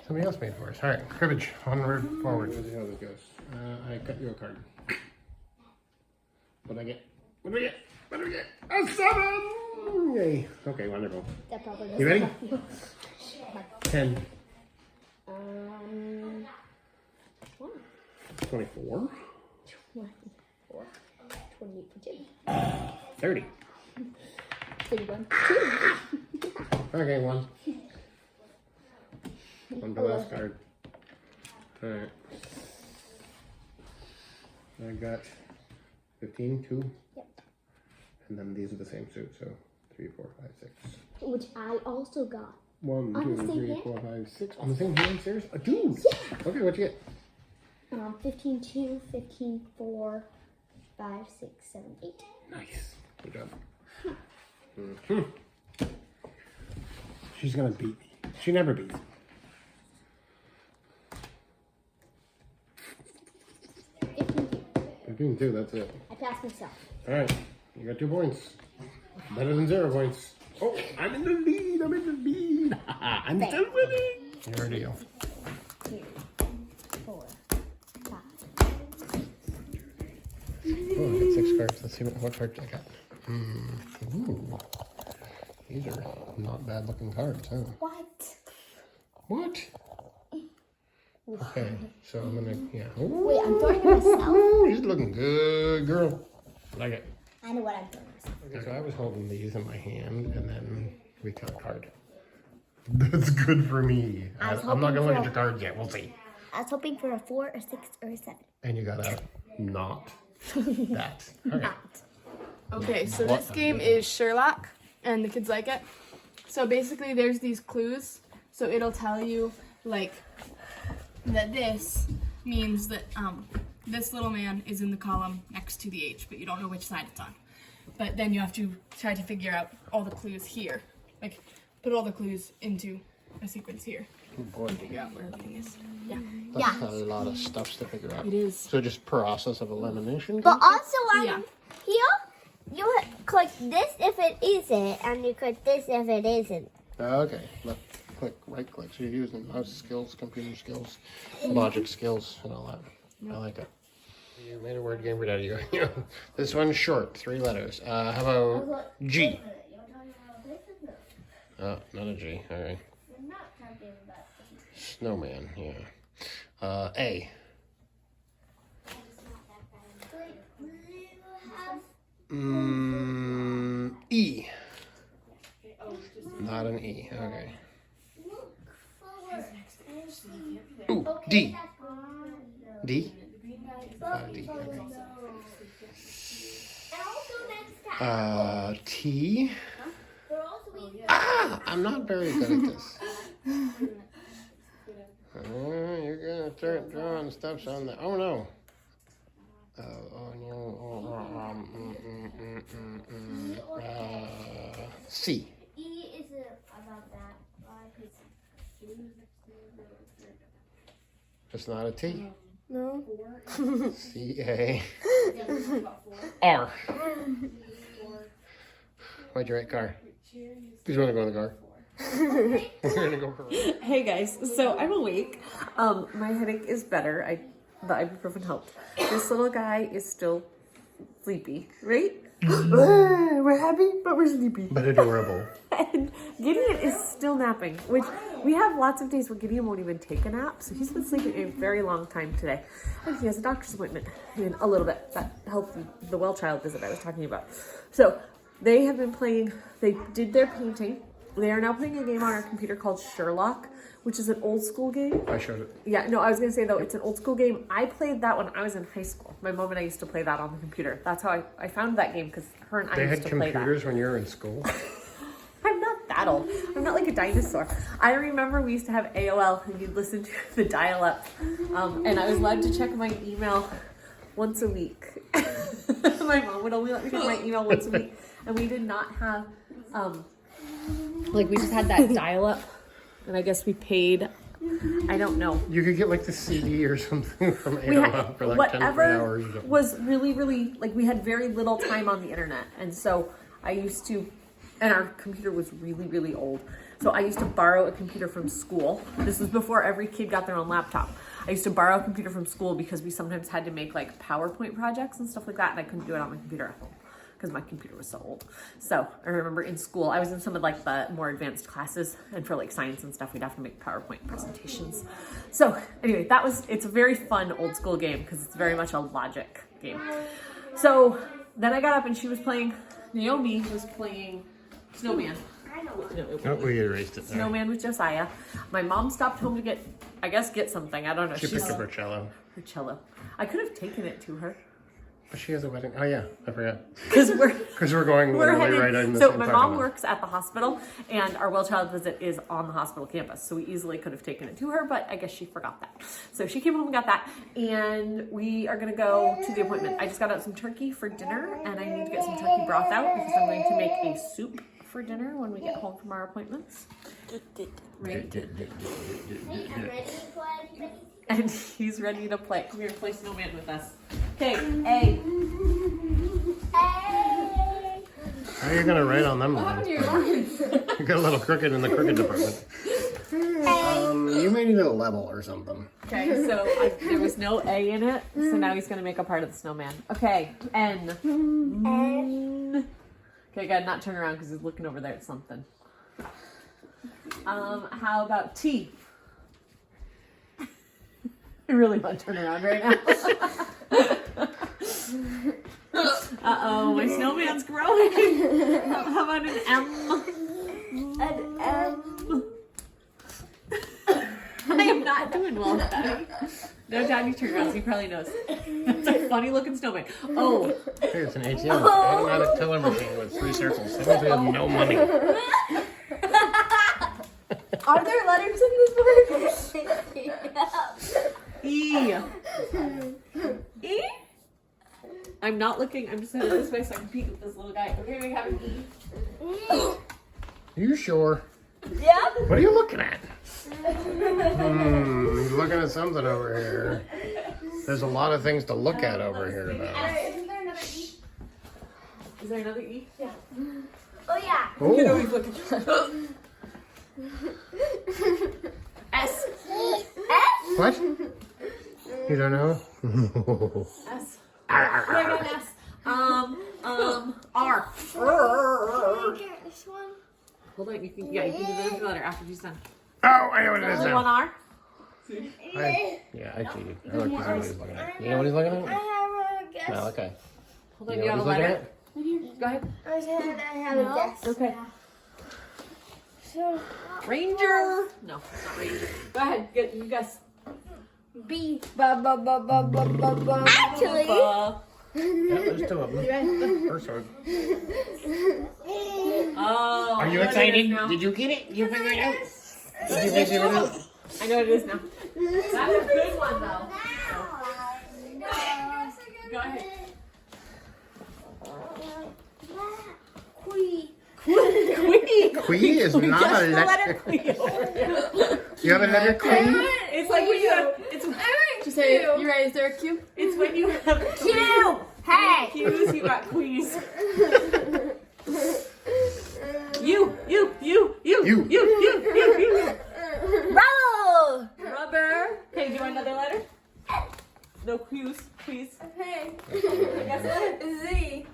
Somebody else made for us. All right, cribbage. Onward, forward. Let's see how this goes. I cut you a card. What do I get? What do we get? What do we get? A 7! Yay. Okay, wonderful. That probably You ready? 10. 24. 24. 28 for Jim. 30. 31. Okay, 1. On the last card. Alright. I got 15, 2. Yep. And then these are the same suit, so 3, 4, 5, 6. Which I also got. 1, On the 2, same 3, hand? 4, 5, 6. On the same hand, serious? A 2! Yeah. Okay, what'd you get? 15, 2, 15, 4, 5, 6, 7, 8. Nice. Good job. She's gonna beat me. She never beats me. 15, 2, that's it. I passed myself. Alright, you got 2 points. Better than 0 points. Oh, I'm in the lead. I'm in the lead. I'm still winning. Your deal. 2, 4, 5. Oh, I got 6 cards. Let's see what cards I got. Ooh. These are not bad looking cards, huh? What? What? Okay, so I'm gonna, yeah. Wait, I'm throwing it myself? Ooh, she's looking good, girl. Like it. I know what I'm throwing myself. Okay, so I was holding these in my hand, and then we cut a card. That's good for me. I'm not gonna look at your cards yet. We'll see. I was hoping for a 4, a 6, or a 7. And you got a not that. Okay. Okay, so What? this game is Sherlock, and the kids like it. So basically, there's these clues. So it'll tell you, like, that this means that this little man is in the column next to the H, but you don't know which side it's on. But then you have to try to figure out all the clues here. Like, put all the clues into a sequence here. Boy, Figure out where everything is. Yeah. that's a lot of stuff to figure out. It is. So just process of elimination. But also on Yeah. here, you click this if it isn't, and you click this if it isn't. Okay, left click, right click. So you're using mouse skills, computer skills, logic skills, and all that. I like it. You made a word game for Daddy. This one's short, 3 letters. How about G? Oh, not a G. All right. Snowman. Yeah. A. E. Not an E. Okay. Ooh, D. D? D. Okay. T. Ah! I'm not very good at this. You're gonna start drawing stuff on the. Oh no. C. E is about that. Just not a T. No. C A R. Why'd you write car? Did you want to go in the car? We're gonna go for a ride. Hey guys, so I'm awake. My headache is better. The ibuprofen helped. This little guy is still sleepy, right? We're happy, but we're sleepy. But adorable. And Gideon is still napping, which we have lots of days where Gideon won't even take a nap. So he's been sleeping a very long time today. And he has a doctor's appointment in a little bit. That helped the well child visit I was talking about. So they have been playing, they did their painting. They are now playing a game on our computer called Sherlock, which is an old school game. I showed it. Yeah, no, I was going to say, though, it's an old school game. I played that when I was in high school. My mom and I used to play that on the computer. That's how I found that game, because her and I They used had to play that. computers when you were in school. I'm not that old. I'm not like a dinosaur. I remember we used to have AOL, and you'd listen to the dial-up. And I was allowed to check my email once a week. My mom would only let me check my email once a week. And we did not have... we just had that dial-up, and I guess we paid, I don't know. You could get like the CD or something from AOL for like 10 hours. Was really, really, we had very little time on the internet, and so I used to, and our computer was really, really old, So I used to borrow a computer from school. This was before every kid got their own laptop. I used to borrow a computer from school because we sometimes had to make like PowerPoint projects and stuff like that, and I couldn't do it on my computer at home because my computer was so old. So I remember in school, I was in some of like the more advanced classes, and for like science and stuff, we'd have to make PowerPoint presentations. So anyway, it's a very fun old school game because it's very much a logic game. So then I got up and Naomi was playing Snowman. Oh, we erased it there. Snowman with Josiah. My mom stopped home to get something. I don't know. She picked up her cello. Her cello. I could have taken it to her. But she has a wedding. Oh yeah, I forgot. Because we're going literally right on the So same my parking mom lot. works at the hospital, and our well child visit is on the hospital campus. So we easily could have taken it to her, but I guess she forgot that. So she came home and got that, and we are gonna go to the appointment. I just got out some turkey for dinner, and I need to get some turkey broth out because I'm going to make a soup for dinner when we get home from our appointments. Right. And he's ready to play. Come here, play Snowman with us. Okay, A. How are you gonna write on them lines? You got a little crooked in the crooked department. You may need a level or something. Okay, so there was no A in it, so now he's gonna make a part of the snowman. Okay, N. Okay, gotta not turn around because he's looking over there at something. How about T? I really want to turn around right now. Uh-oh, my snowman's growing. How about an M? An M. I am not doing well with that. No, Daddy turned around, so he probably knows. That's a funny looking snowman. Oh. Hey, it's an ATM automatic teller machine with 3 circles. That means we have no money. Are there letters in this word? E. E? I'm not looking. I'm just going to this way so I can peek at this little guy. Okay, we have an E. Are you sure? Yeah. What are you looking at? He's looking at something over here. There's a lot of things to look at over here now. Isn't there another E? Is there another E? Yeah. Oh yeah. You know Oh, he's looking. S. what? You don't know? S. I got an S. R. Get this one. Hold on, you can do the next letter after she's done. Oh, I know what it is Only one now. R? Yeah, I cheated. I like to see what he's looking at. You know what he's looking I at? have a guess. No, okay. Hold on, You you know have a what he's looking letter? at? Go ahead. I said I have a guess. Okay. So, Ranger. No, it's not Ranger. Go ahead, you guess. B. Actually. Yeah, there's 2 of them. First one. Oh. Are you I know what it excited? is now. Did you get it? You figured it out? Did you figure it out? I know what it is now. That's a good one, though. Go ahead. Quee. Queen. Queen is not Just a the letter letter. Queen over here. You have a letter Queen? It's like when you have. Just say, you ready? Is there a Q? It's when you have Q. Hey. Q's, you got queens. You. Roll. Rubber. Okay, do you want another letter? No Q's, please. Hey. Guess what? Z.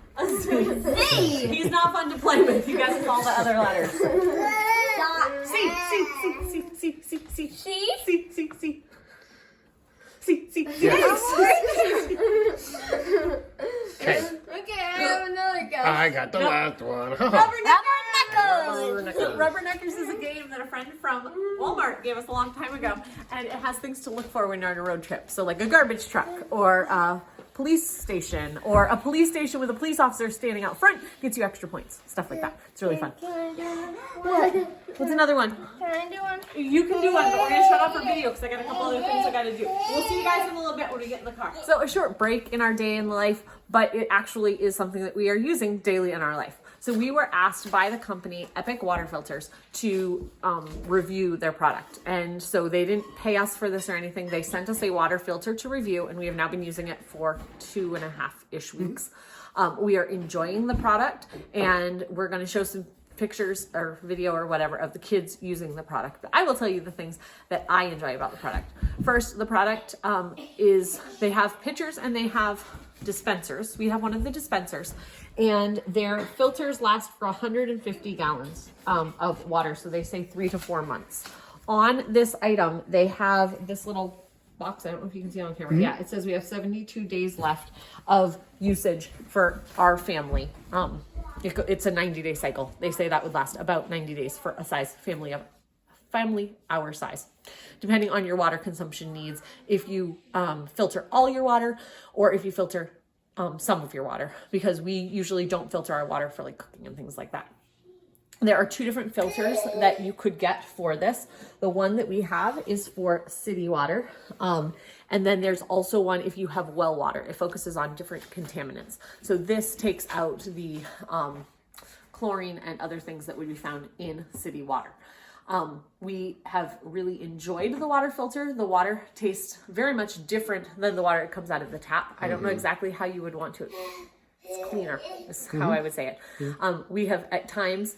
Z. He's not fun to play with. You guesses all the other letters. Dot. C. Okay. Okay, I have another guess. I got the last one. Rubberneckers is a game that a friend from Walmart gave us a long time ago, and it has things to look for when you're on a road trip. So like a garbage truck or a police station or a police station with a police officer standing out front gets you extra points. Stuff like that. It's really fun. Can I do one? What's another one? Can I do one? You can do one, but we're going to shut off our video because I got a couple other things I got to do. We'll see you guys in a little bit when we get in the car. So a short break in our day in life, but it actually is something that we are using daily in our life. So we were asked by the company Epic Water Filters to review their product. And so they didn't pay us for this or anything. They sent us a water filter to review, and we have now been using it for 2.5-ish weeks. We are enjoying the product, and we're going to show some pictures or video or whatever of the kids using the product. But I will tell you the things that I enjoy about the product. First, the product is, they have pitchers and they have dispensers. We have one of the dispensers, and their filters last for 150 gallons of water. So they say 3 to 4 months. On this item, they have this little box. I don't know if you can see on camera. Yeah, it says we have 72 days left of usage for our family. It's a 90-day cycle. They say that would last about 90 days for a size family our size, depending on your water consumption needs. If you filter all your water, or if you filter some of your water, because we usually don't filter our water for like cooking and things like that. There are 2 different filters that you could get for this. The one that we have is for city water. And then there's also one if you have well water. It focuses on different contaminants. So this takes out the chlorine and other things that would be found in city water. We have really enjoyed the water filter. The water tastes very much different than the water that comes out of the tap. I don't know exactly how you would want to. It's cleaner, is how I would say it. We have at times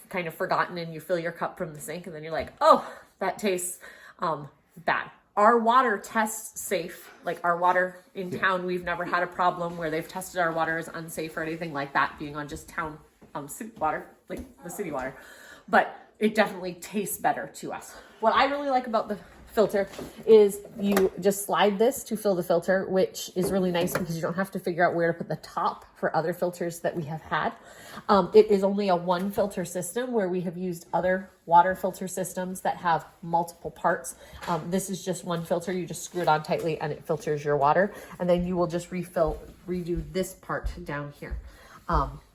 kind of forgotten, and you fill your cup from the sink and then you're like, oh, that tastes bad. Our water tests safe. Like our water in town, we've never had a problem where they've tested our water as unsafe or anything like that, being on just town city water, like the city water. But it definitely tastes better to us. What I really like about the filter is you just slide this to fill the filter, which is really nice because you don't have to figure out where to put the top for other filters that we have had. It is only a 1 filter system, where we have used other water filter systems that have multiple parts. This is just 1 filter. You just screw it on tightly and it filters your water, and then you will just redo this part down here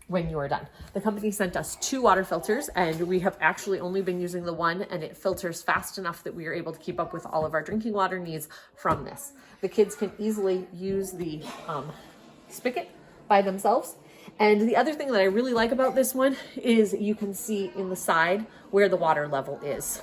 when you are done. The company sent us 2 water filters, and we have actually only been using the one, and it filters fast enough that we are able to keep up with all of our drinking water needs from this. The kids can easily use the spigot by themselves. And the other thing that I really like about this one is you can see in the side where the water level is,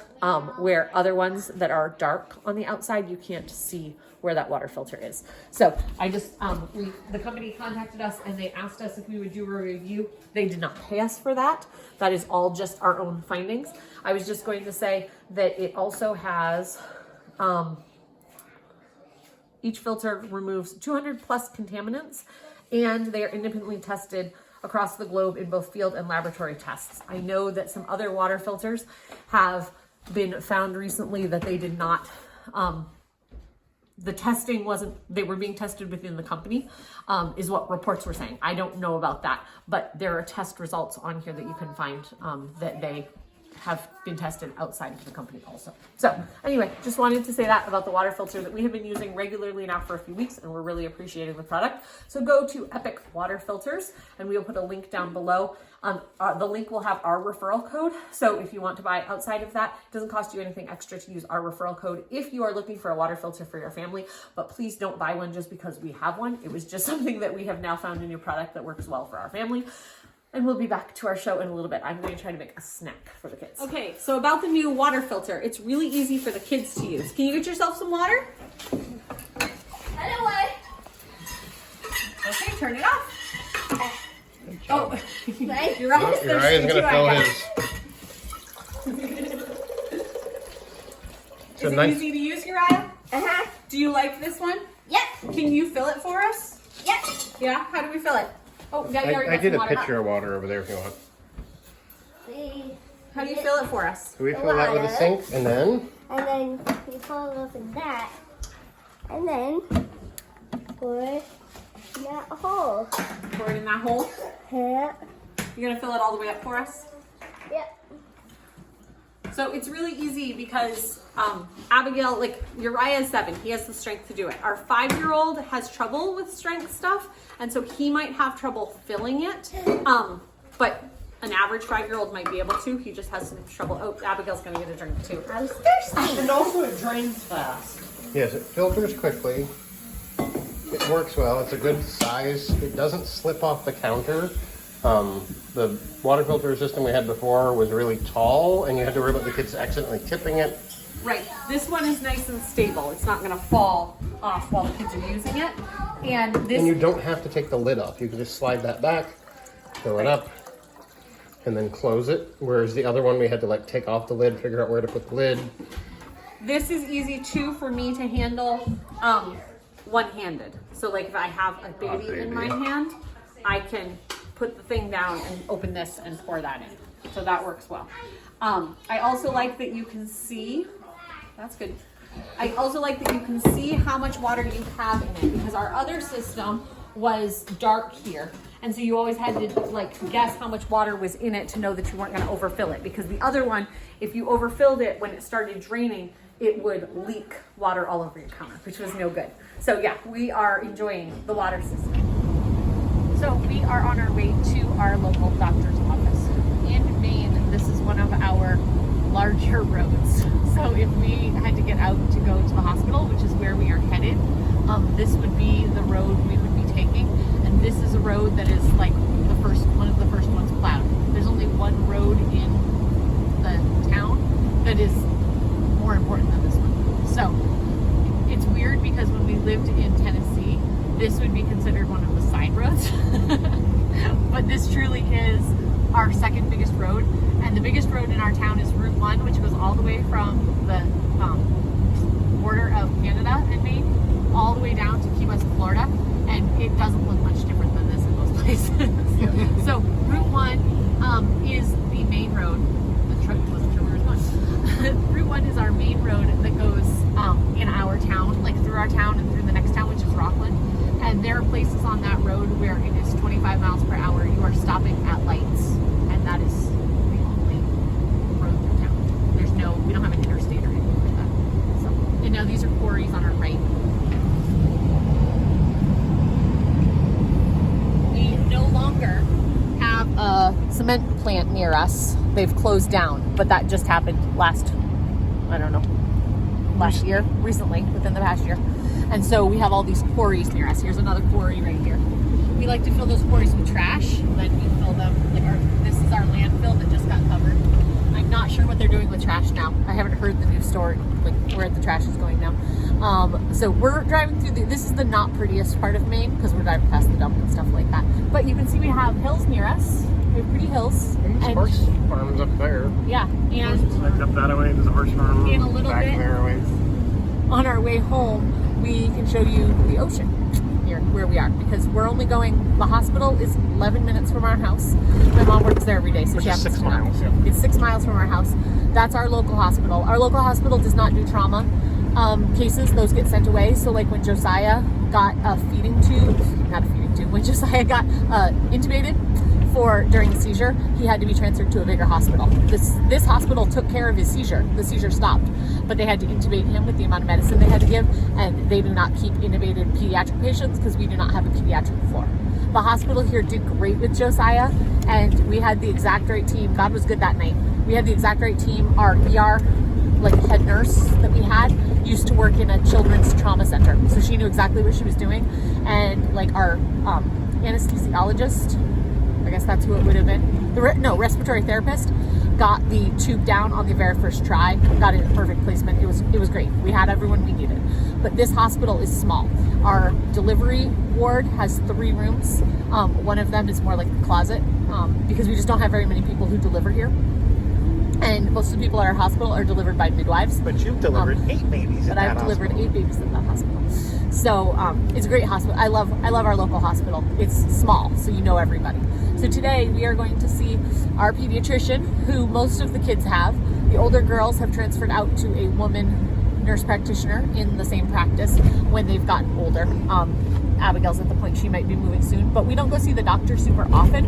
where other ones that are dark on the outside, you can't see where that water filter is. So I just, the company contacted us and they asked us if we would do a review. They did not pay us for that. That is all just our own findings. I was just going to say that it also has, each filter removes 200 plus contaminants, and they are independently tested across the globe in both field and laboratory tests. I know that some other water filters have been found recently that they did not, the testing wasn't, they were being tested within the company, is what reports were saying. I don't know about that, but there are test results on here that you can find that they have been tested outside of the company also. So anyway, just wanted to say that about the water filter that we have been using regularly now for a few weeks, and we're really appreciating the product. So go to Epic Water Filters, and we'll put a link down below. The link will have our referral code. So if you want to buy outside of that, it doesn't cost you anything extra to use our referral code if you are looking for a water filter for your family. But please don't buy one just because we have one. It was just something that we have now found a new product that works well for our family. And we'll be back to our show in a little bit. I'm going to try to make a snack for the kids. Okay, so about the new water filter, it's really easy for the kids to use. Can you get yourself some water? Anyway. Okay, turn it off. Oh, you're almost Your eye is going to fill his. Is it easy to use, Uriah? Uh-huh. Do you like this one? Yep. Can you fill it for us? Yep. Yeah? How do we fill it? Oh, yeah, you already I got did some a water. pitcher of water over there if you want. How do you fill it for us? So we fill that with a sink, and then? And then you follow up in that. And then pour it in that hole. Pour it in that hole. Yeah. You're gonna fill it all the way up for us? Yep. So it's really easy because Abigail, like Uriah is 7, he has the strength to do it. Our 5-year-old has trouble with strength stuff, and so he might have trouble filling it. But an average 5-year-old might be able to. He just has some trouble. Oh, Abigail's gonna get a drink too. I'm thirsty. And also it drains fast. Yes, it filters quickly. It works well. It's a good size. It doesn't slip off the counter. The water filter system we had before was really tall, and you had to worry about the kids accidentally tipping it. Right. This one is nice and stable. It's not gonna fall off while the kids are using it. And this. And you don't have to take the lid off. You can just slide that back, fill it up, and then close it. Whereas the other one, we had to like take off the lid, figure out where to put the lid. This is easy too for me to handle one-handed. So like if I have a baby in my hand, I can put the thing down and open this and pour that in. So that works well. I also like that you can see, that's good. I also like that you can see how much water you have in it, because our other system was dark here. And so you always had to like guess how much water was in it to know that you weren't going to overfill it, because the other one, if you overfilled it when it started draining, it would leak water all over your counter, which was no good. So yeah, we are enjoying the water system. So we are on our way to our local doctor's office. In Maine, this is one of our larger roads. So if we had to get out to go to the hospital, which is where we are headed, this would be the road we would be taking. And this is a road that is like one of the first ones plowed. There's only one road in the town that is more important than this one. So it's weird because when we lived in Tennessee, this would be considered one of the side roads. But this truly is our second biggest road. And the biggest road in our town is Route 1, which goes all the way from the border of Canada and Maine, all the way down to Key West, Florida. And it doesn't look much different than this in most places. So Route 1 is the main road. The truck wasn't sure where it was going. Route 1 is our main road that goes in our town, like through our town and through the next town, which is Rockland. And there are places on that road where it is 25 miles per hour. You are stopping at lights, and that is the only road through town. We don't have an interstate or anything like that. So, and now these are quarries on our right. We no longer have a cement plant near us. They've closed down, but that just happened recently, within the past year. And so we have all these quarries near us. Here's another quarry right here. We like to fill those quarries with trash. Then we fill them, this is our landfill that just got covered. I'm not sure what they're doing with trash now. I haven't heard the new story, like where the trash is going now. So we're driving through this is the not prettiest part of Maine, because we're driving past the dump and stuff like that. But you can see we have hills near us. We have pretty hills. And horse farms up there. Yeah, and Like up that way, there's a horse farm. In a little back bit. There ways. On our way home, we can show you the ocean here where we are, because we're only going, the hospital is 11 minutes from our house. My mom works there every day, so she happens to know. 6 miles, yeah. It's 6 miles from our house. That's our local hospital. Our local hospital does not do trauma cases. Those get sent away. So like when Josiah got a feeding tube, when Josiah got intubated during the seizure, he had to be transferred to a bigger hospital. This hospital took care of his seizure. The seizure stopped, but they had to intubate him with the amount of medicine they had to give, and they do not keep intubated pediatric patients because we do not have a pediatric floor. The hospital here did great with Josiah, and we had the exact right team. God was good that night. We had the exact right team. Our ER, head nurse that we had, used to work in a children's trauma center, so she knew exactly what she was doing. And our anesthesiologist, I guess that's who it would have been. Respiratory therapist got the tube down on the very first try, got it in perfect placement. It was great. We had everyone we needed. But this hospital is small. Our delivery ward has 3 rooms. One of them is more like a closet, because we just don't have very many people who deliver here. And most of the people at our hospital are delivered by midwives. But you've delivered 8 babies But I've delivered 8 babies at that hospital. So it's a great hospital. I love our local hospital. It's small, so you know everybody. So today we are going to see our pediatrician, who most of the kids have. The older girls have transferred out to a woman nurse practitioner in the same practice when they've gotten older. Abigail's at the point she might be moving soon, but we don't go see the doctor super often.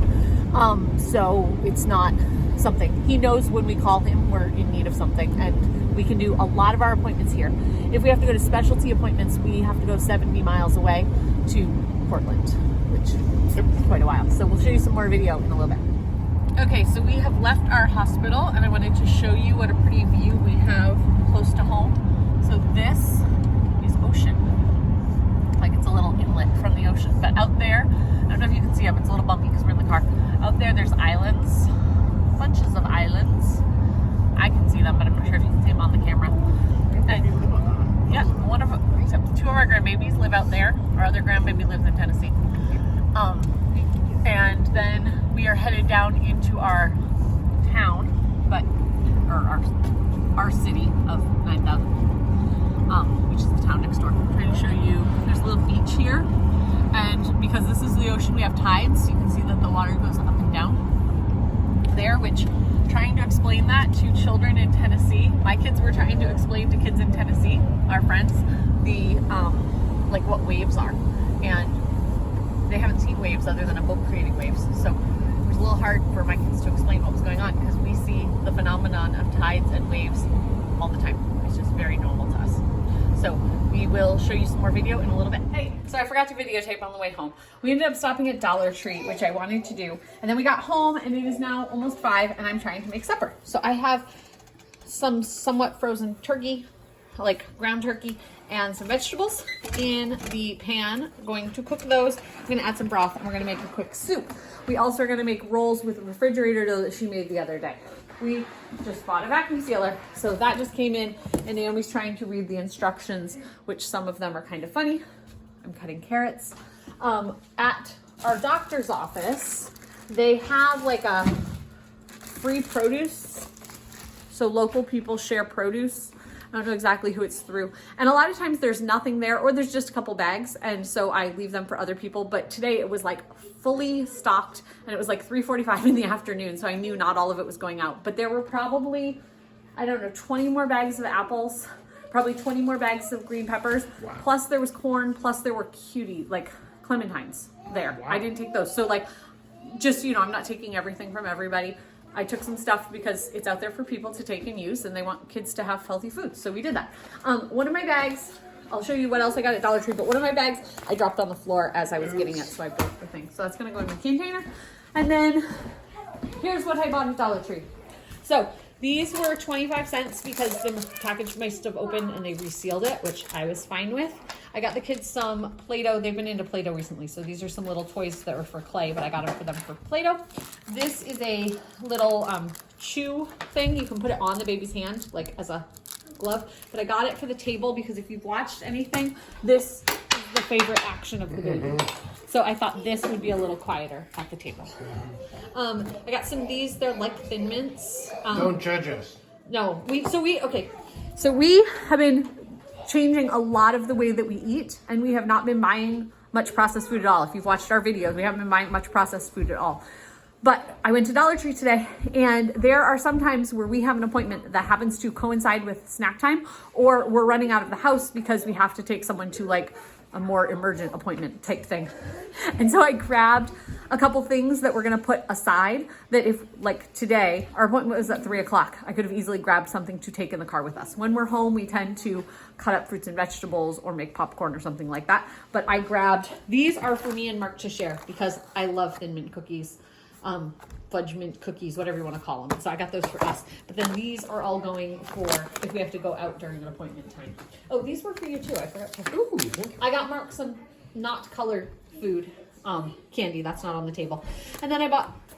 So it's not something. He knows when we call him we're in need of something, and we can do a lot of our appointments here. If we have to go to specialty appointments, we have to go 70 miles away to Portland, which is quite a while. So we'll show you some more video in a little bit. Okay, so we have left our hospital, and I wanted to show you what a pretty view we have close to home. So this is ocean. Like it's a little inlet from the ocean. But out there, I don't know if you can see them, it's a little bumpy because we're in the car. Out there's islands. Bunches of islands. I can see them, but I'm not sure if you can see them on the camera. And, yeah, except 2 of our grandbabies live out there. Our other grandbaby lives in Tennessee. And then we are headed down into our our city of 9,000, which is the town next door. I'm trying to show you, there's a little beach here, and because this is the ocean, we have tides. You can see that the water goes up and down there, which trying to explain that to children in Tennessee, my kids were trying to explain to kids in Tennessee, our friends, the like what waves are, and they haven't seen waves other than a boat creating waves. So it was a little hard for my kids to explain what was going on because we see the phenomenon of tides and waves all the time. It's just very normal to us. So we will show you some more video in a little bit. Hey, so I forgot to videotape on the way home. We ended up stopping at Dollar Tree, which I wanted to do. And then we got home and it is now almost 5 and I'm trying to make supper. So I have some somewhat frozen turkey, like ground turkey, and some vegetables in the pan. I'm going to cook those. I'm gonna add some broth and we're gonna make a quick soup. We also are gonna make rolls with refrigerator dough that she made the other day. We just bought a vacuum sealer, so that just came in, and Naomi's trying to read the instructions, which some of them are kind of funny. I'm cutting carrots. At our doctor's office, they have like a free produce, so local people share produce. I don't know exactly who it's through. And a lot of times there's nothing there, or there's just a couple bags, and so I leave them for other people. But today it was like fully stocked, and it was like 3:45 in the afternoon, so I knew not all of it was going out. But there were probably, I don't know, 20 more bags of apples, probably 20 more bags of green peppers, wow. Plus there was corn, plus there were cutie, like clementines there. Wow. I didn't take those. So like, just, you know, I'm not taking everything from everybody. I took some stuff because it's out there for people to take and use, and they want kids to have healthy food. So we did that. One of my bags, I'll show you what else I got at Dollar Tree, but one of my bags I dropped on the floor as I was getting it, so I broke the thing. So that's gonna go in my container. And then here's what I bought at Dollar Tree. So these were 25 cents because the package must have opened and they resealed it, which I was fine with. I got the kids some Play-Doh. They've been into Play-Doh recently, so these are some little toys that were for clay, but I got them for them for Play-Doh. This is a little chew thing. You can put it on the baby's hand, like as a glove, but I got it for the table because if you've watched anything, this is the favorite action of the baby. So I thought this would be a little quieter at the table. I got some of these. They're like Thin Mints. Don't judge us. No, we have been changing a lot of the way that we eat, and we have not been buying much processed food at all. If you've watched our videos, we haven't been buying much processed food at all. But I went to Dollar Tree today, and there are some times where we have an appointment that happens to coincide with snack time, or we're running out of the house because we have to take someone to like a more emergent appointment type thing. And so I grabbed a couple things that we're gonna put aside that if, like today, our appointment was at 3 o'clock. I could have easily grabbed something to take in the car with us. When we're home, we tend to cut up fruits and vegetables or make popcorn or something like that. But I grabbed, these are for me and Mark to share because I love Thin Mint cookies, fudge mint cookies, whatever you wanna call them. So I got those for us. But then these are all going for if we have to go out during an appointment time. Oh, these were for you too, I forgot to. Ooh, I got Mark some not colored food. Candy that's not on the table, and then I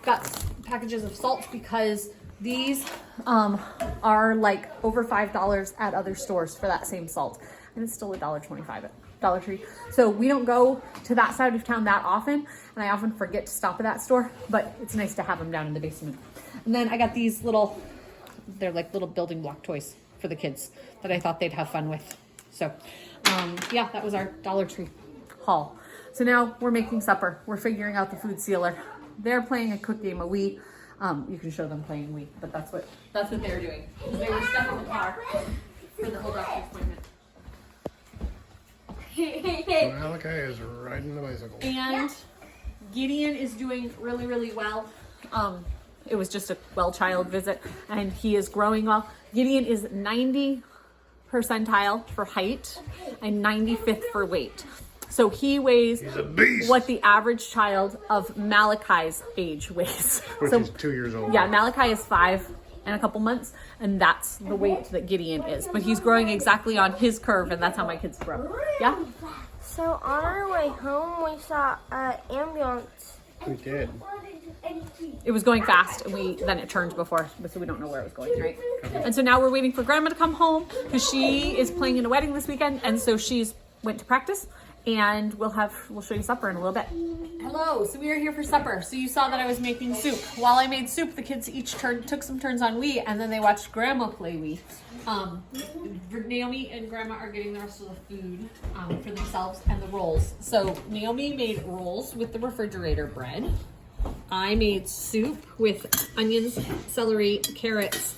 got packages of salt because these are like over $5 at other stores for that same salt, and it's still $1.25 at Dollar Tree. So we don't go to that side of town that often, and I often forget to stop at that store, but it's nice to have them down in the basement. And then I got these little, they're like little building block toys for the kids that I thought they'd have fun with. So yeah, that was our Dollar Tree haul. So now we're making supper. We're figuring out the food sealer. They're playing a quick game of Wii. You can show them playing Wii, but that's what they're doing. They were stuck in the car for the whole doctor's appointment. So Malachi is riding the bicycle. And Gideon is doing really, really well. It was just a well child visit, and he is growing well. Gideon is 90 percentile for height and 95th for weight. So he weighs what the average child of Malachi's age weighs. Which is 2 years old. Yeah, Malachi is 5 and a couple months, and that's the weight that Gideon is. But he's growing exactly on his curve, and that's how my kids grow. Yeah? So on our way home, we saw an ambulance. We did. It was going fast, and then it turned before, so we don't know where it was going, right? And so now we're waiting for Grandma to come home, because she is playing in a wedding this weekend, and so she's went to practice, and we'll show you supper in a little bit. Hello, so we are here for supper. So you saw that I was making soup. While I made soup, the kids each took some turns on Wii, and then they watched Grandma play Wii. Naomi and Grandma are getting the rest of the food for themselves and the rolls. So Naomi made rolls with the refrigerator bread. I made soup with onions, celery, carrots,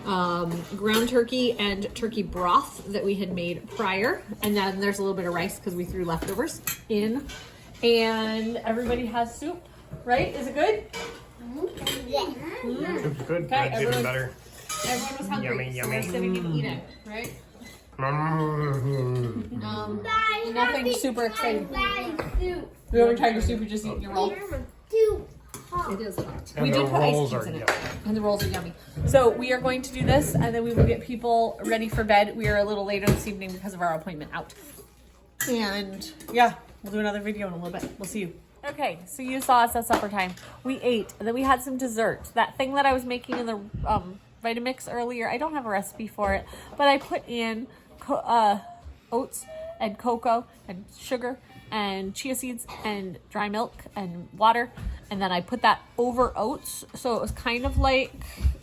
ground turkey, and turkey broth that we had made prior. And then there's a little bit of rice because we threw leftovers in. And everybody has soup, right? Is it good? It's good. Okay, It's even better. Everyone was hungry, Yummy, so yummy. we're sitting and eating, right? Mm. Nothing super exciting. You haven't tried your soup, you're just eating your roll. It is hot. And We the did put rolls ice cubes are in it. yummy. And the rolls are yummy. So we are going to do this, and then we will get people ready for bed. We are a little later this evening because of our appointment out. And yeah, we'll do another video in a little bit. We'll see you. Okay, so you saw us at supper time. We ate, and then we had some dessert. That thing that I was making in the Vitamix earlier, I don't have a recipe for it, but I put in oats and cocoa and sugar and chia seeds and dry milk and water, and then I put that over oats, so it was kind of like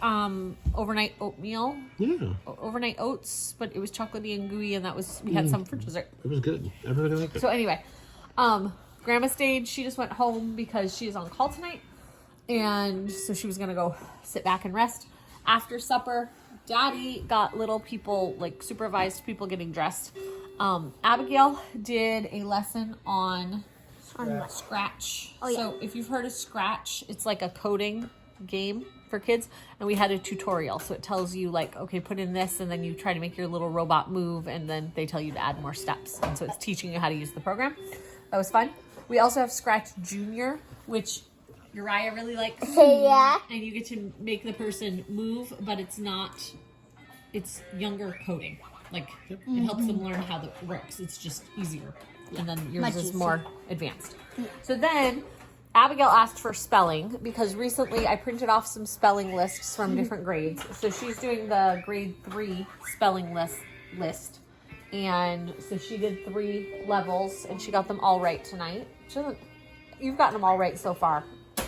overnight oatmeal. Yeah, Overnight oats, but it was chocolatey and gooey, and we had some for dessert. it was good. Everybody liked it. So anyway, Grandma stayed. She just went home because she is on call tonight, and so she was gonna go sit back and rest. After supper, Daddy got little people, like supervised people getting dressed. Abigail did a lesson on Scratch. Oh, yeah. So if you've heard of Scratch, it's like a coding game for kids, and we had a tutorial. So it tells you like, okay, put in this, and then you try to make your little robot move, and then they tell you to add more steps. And so it's teaching you how to use the program. That was fun. We also have Scratch Junior, which Uriah really likes. Yeah. And you get to make the person move, but it's younger coding. Like, it helps them learn how it works. It's just easier. And then yours Much is easier. more advanced. So then, Abigail asked for spelling, because recently I printed off some spelling lists from different grades. So she's doing the grade 3 spelling list. And so she did 3 levels, and she got them all right tonight. You've gotten them all right so far.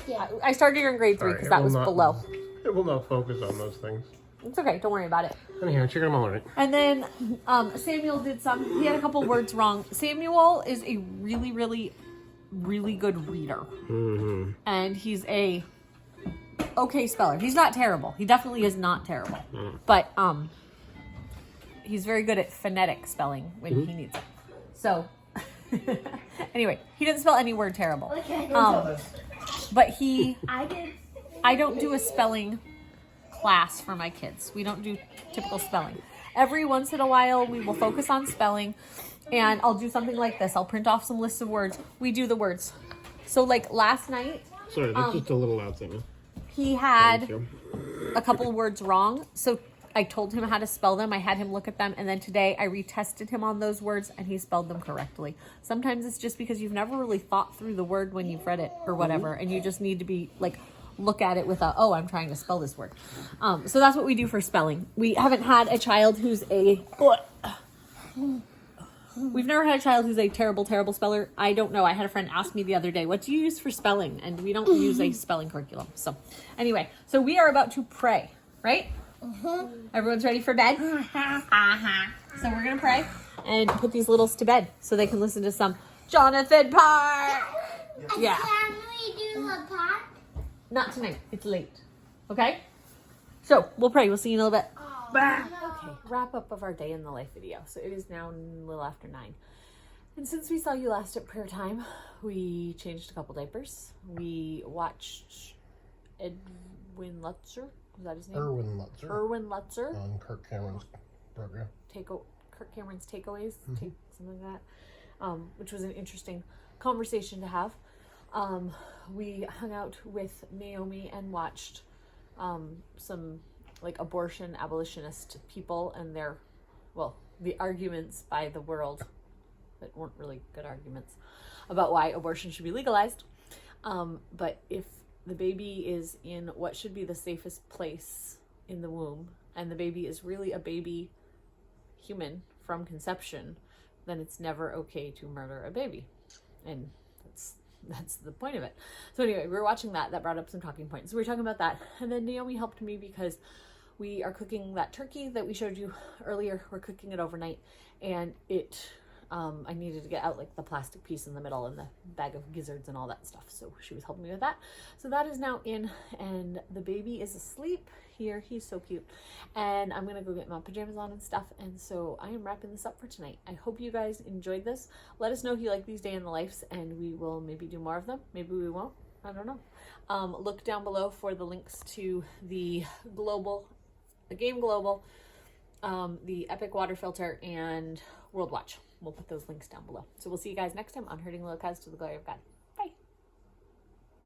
Yeah. I started her in grade 3 because that was below. It will not focus on those things. It's okay. Don't worry about it. Anyhow, check them all right. And then Samuel did some. He had a couple words wrong. Samuel is a really, really, really good reader. Mm-hmm. And he's a okay speller. He's not terrible. He definitely is not terrible. But he's very good at phonetic spelling when he needs it. So anyway, he didn't spell any word terrible. But I don't do a spelling class for my kids. We don't do typical spelling. Every once in a while, we will focus on spelling, and I'll do something like this. I'll print off some lists of words. We do the words. So like last night, Sorry, that's just a little loud thing. he Thank had you. a couple of words wrong. So I told him how to spell them. I had him look at them, and then today I retested him on those words, and he spelled them correctly. Sometimes it's just because you've never really thought through the word when you've read it or whatever, and you just need to be like, look at it with a, oh, I'm trying to spell this word. So that's what we do for spelling. We haven't had a child who's we've never had a child who's a terrible, terrible speller. I don't know. I had a friend ask me the other day, what do you use for spelling? And we don't use a spelling curriculum. So anyway, so we are about to pray, right? Everyone's ready for bed? So we're going to pray and put these littles to bed so they can listen to some Jonathan Park. Yeah. Can we do a pot? Not tonight. It's late. Okay? So, we'll pray. We'll see you in a little bit. Okay. Wrap up of our day in the life video. So, it is now a little after 9. And since we saw you last at prayer time, we changed a couple diapers. We watched Edwin Lutzer. Is that his name? Erwin Lutzer. Erwin Lutzer. On Kirk Cameron's program. Kirk Cameron's Takeaways. Something like that. Which was an interesting conversation to have. We hung out with Naomi and watched some like abortion abolitionist people and the arguments by the world that weren't really good arguments about why abortion should be legalized. But if the baby is in what should be the safest place in the womb, and the baby is really a baby human from conception, then it's never okay to murder a baby. And that's the point of it. So anyway, we were watching that brought up some talking points. So we were talking about that. And then Naomi helped me because we are cooking that turkey that we showed you earlier. We're cooking it overnight, and I needed to get out like the plastic piece in the middle and the bag of gizzards and all that stuff. So she was helping me with that. So that is now in, and the baby is asleep here. He's so cute. And I'm gonna go get my pajamas on and stuff. And so I am wrapping this up for tonight. I hope you guys enjoyed this. Let us know if you like these day in the lives, and we will maybe do more of them. Maybe we won't. I don't know. Look down below for the links to the Game Global, the Epic Water Filter, and World Watch. We'll put those links down below. So we'll see you guys next time on Herding Little Cows to the Glory of God.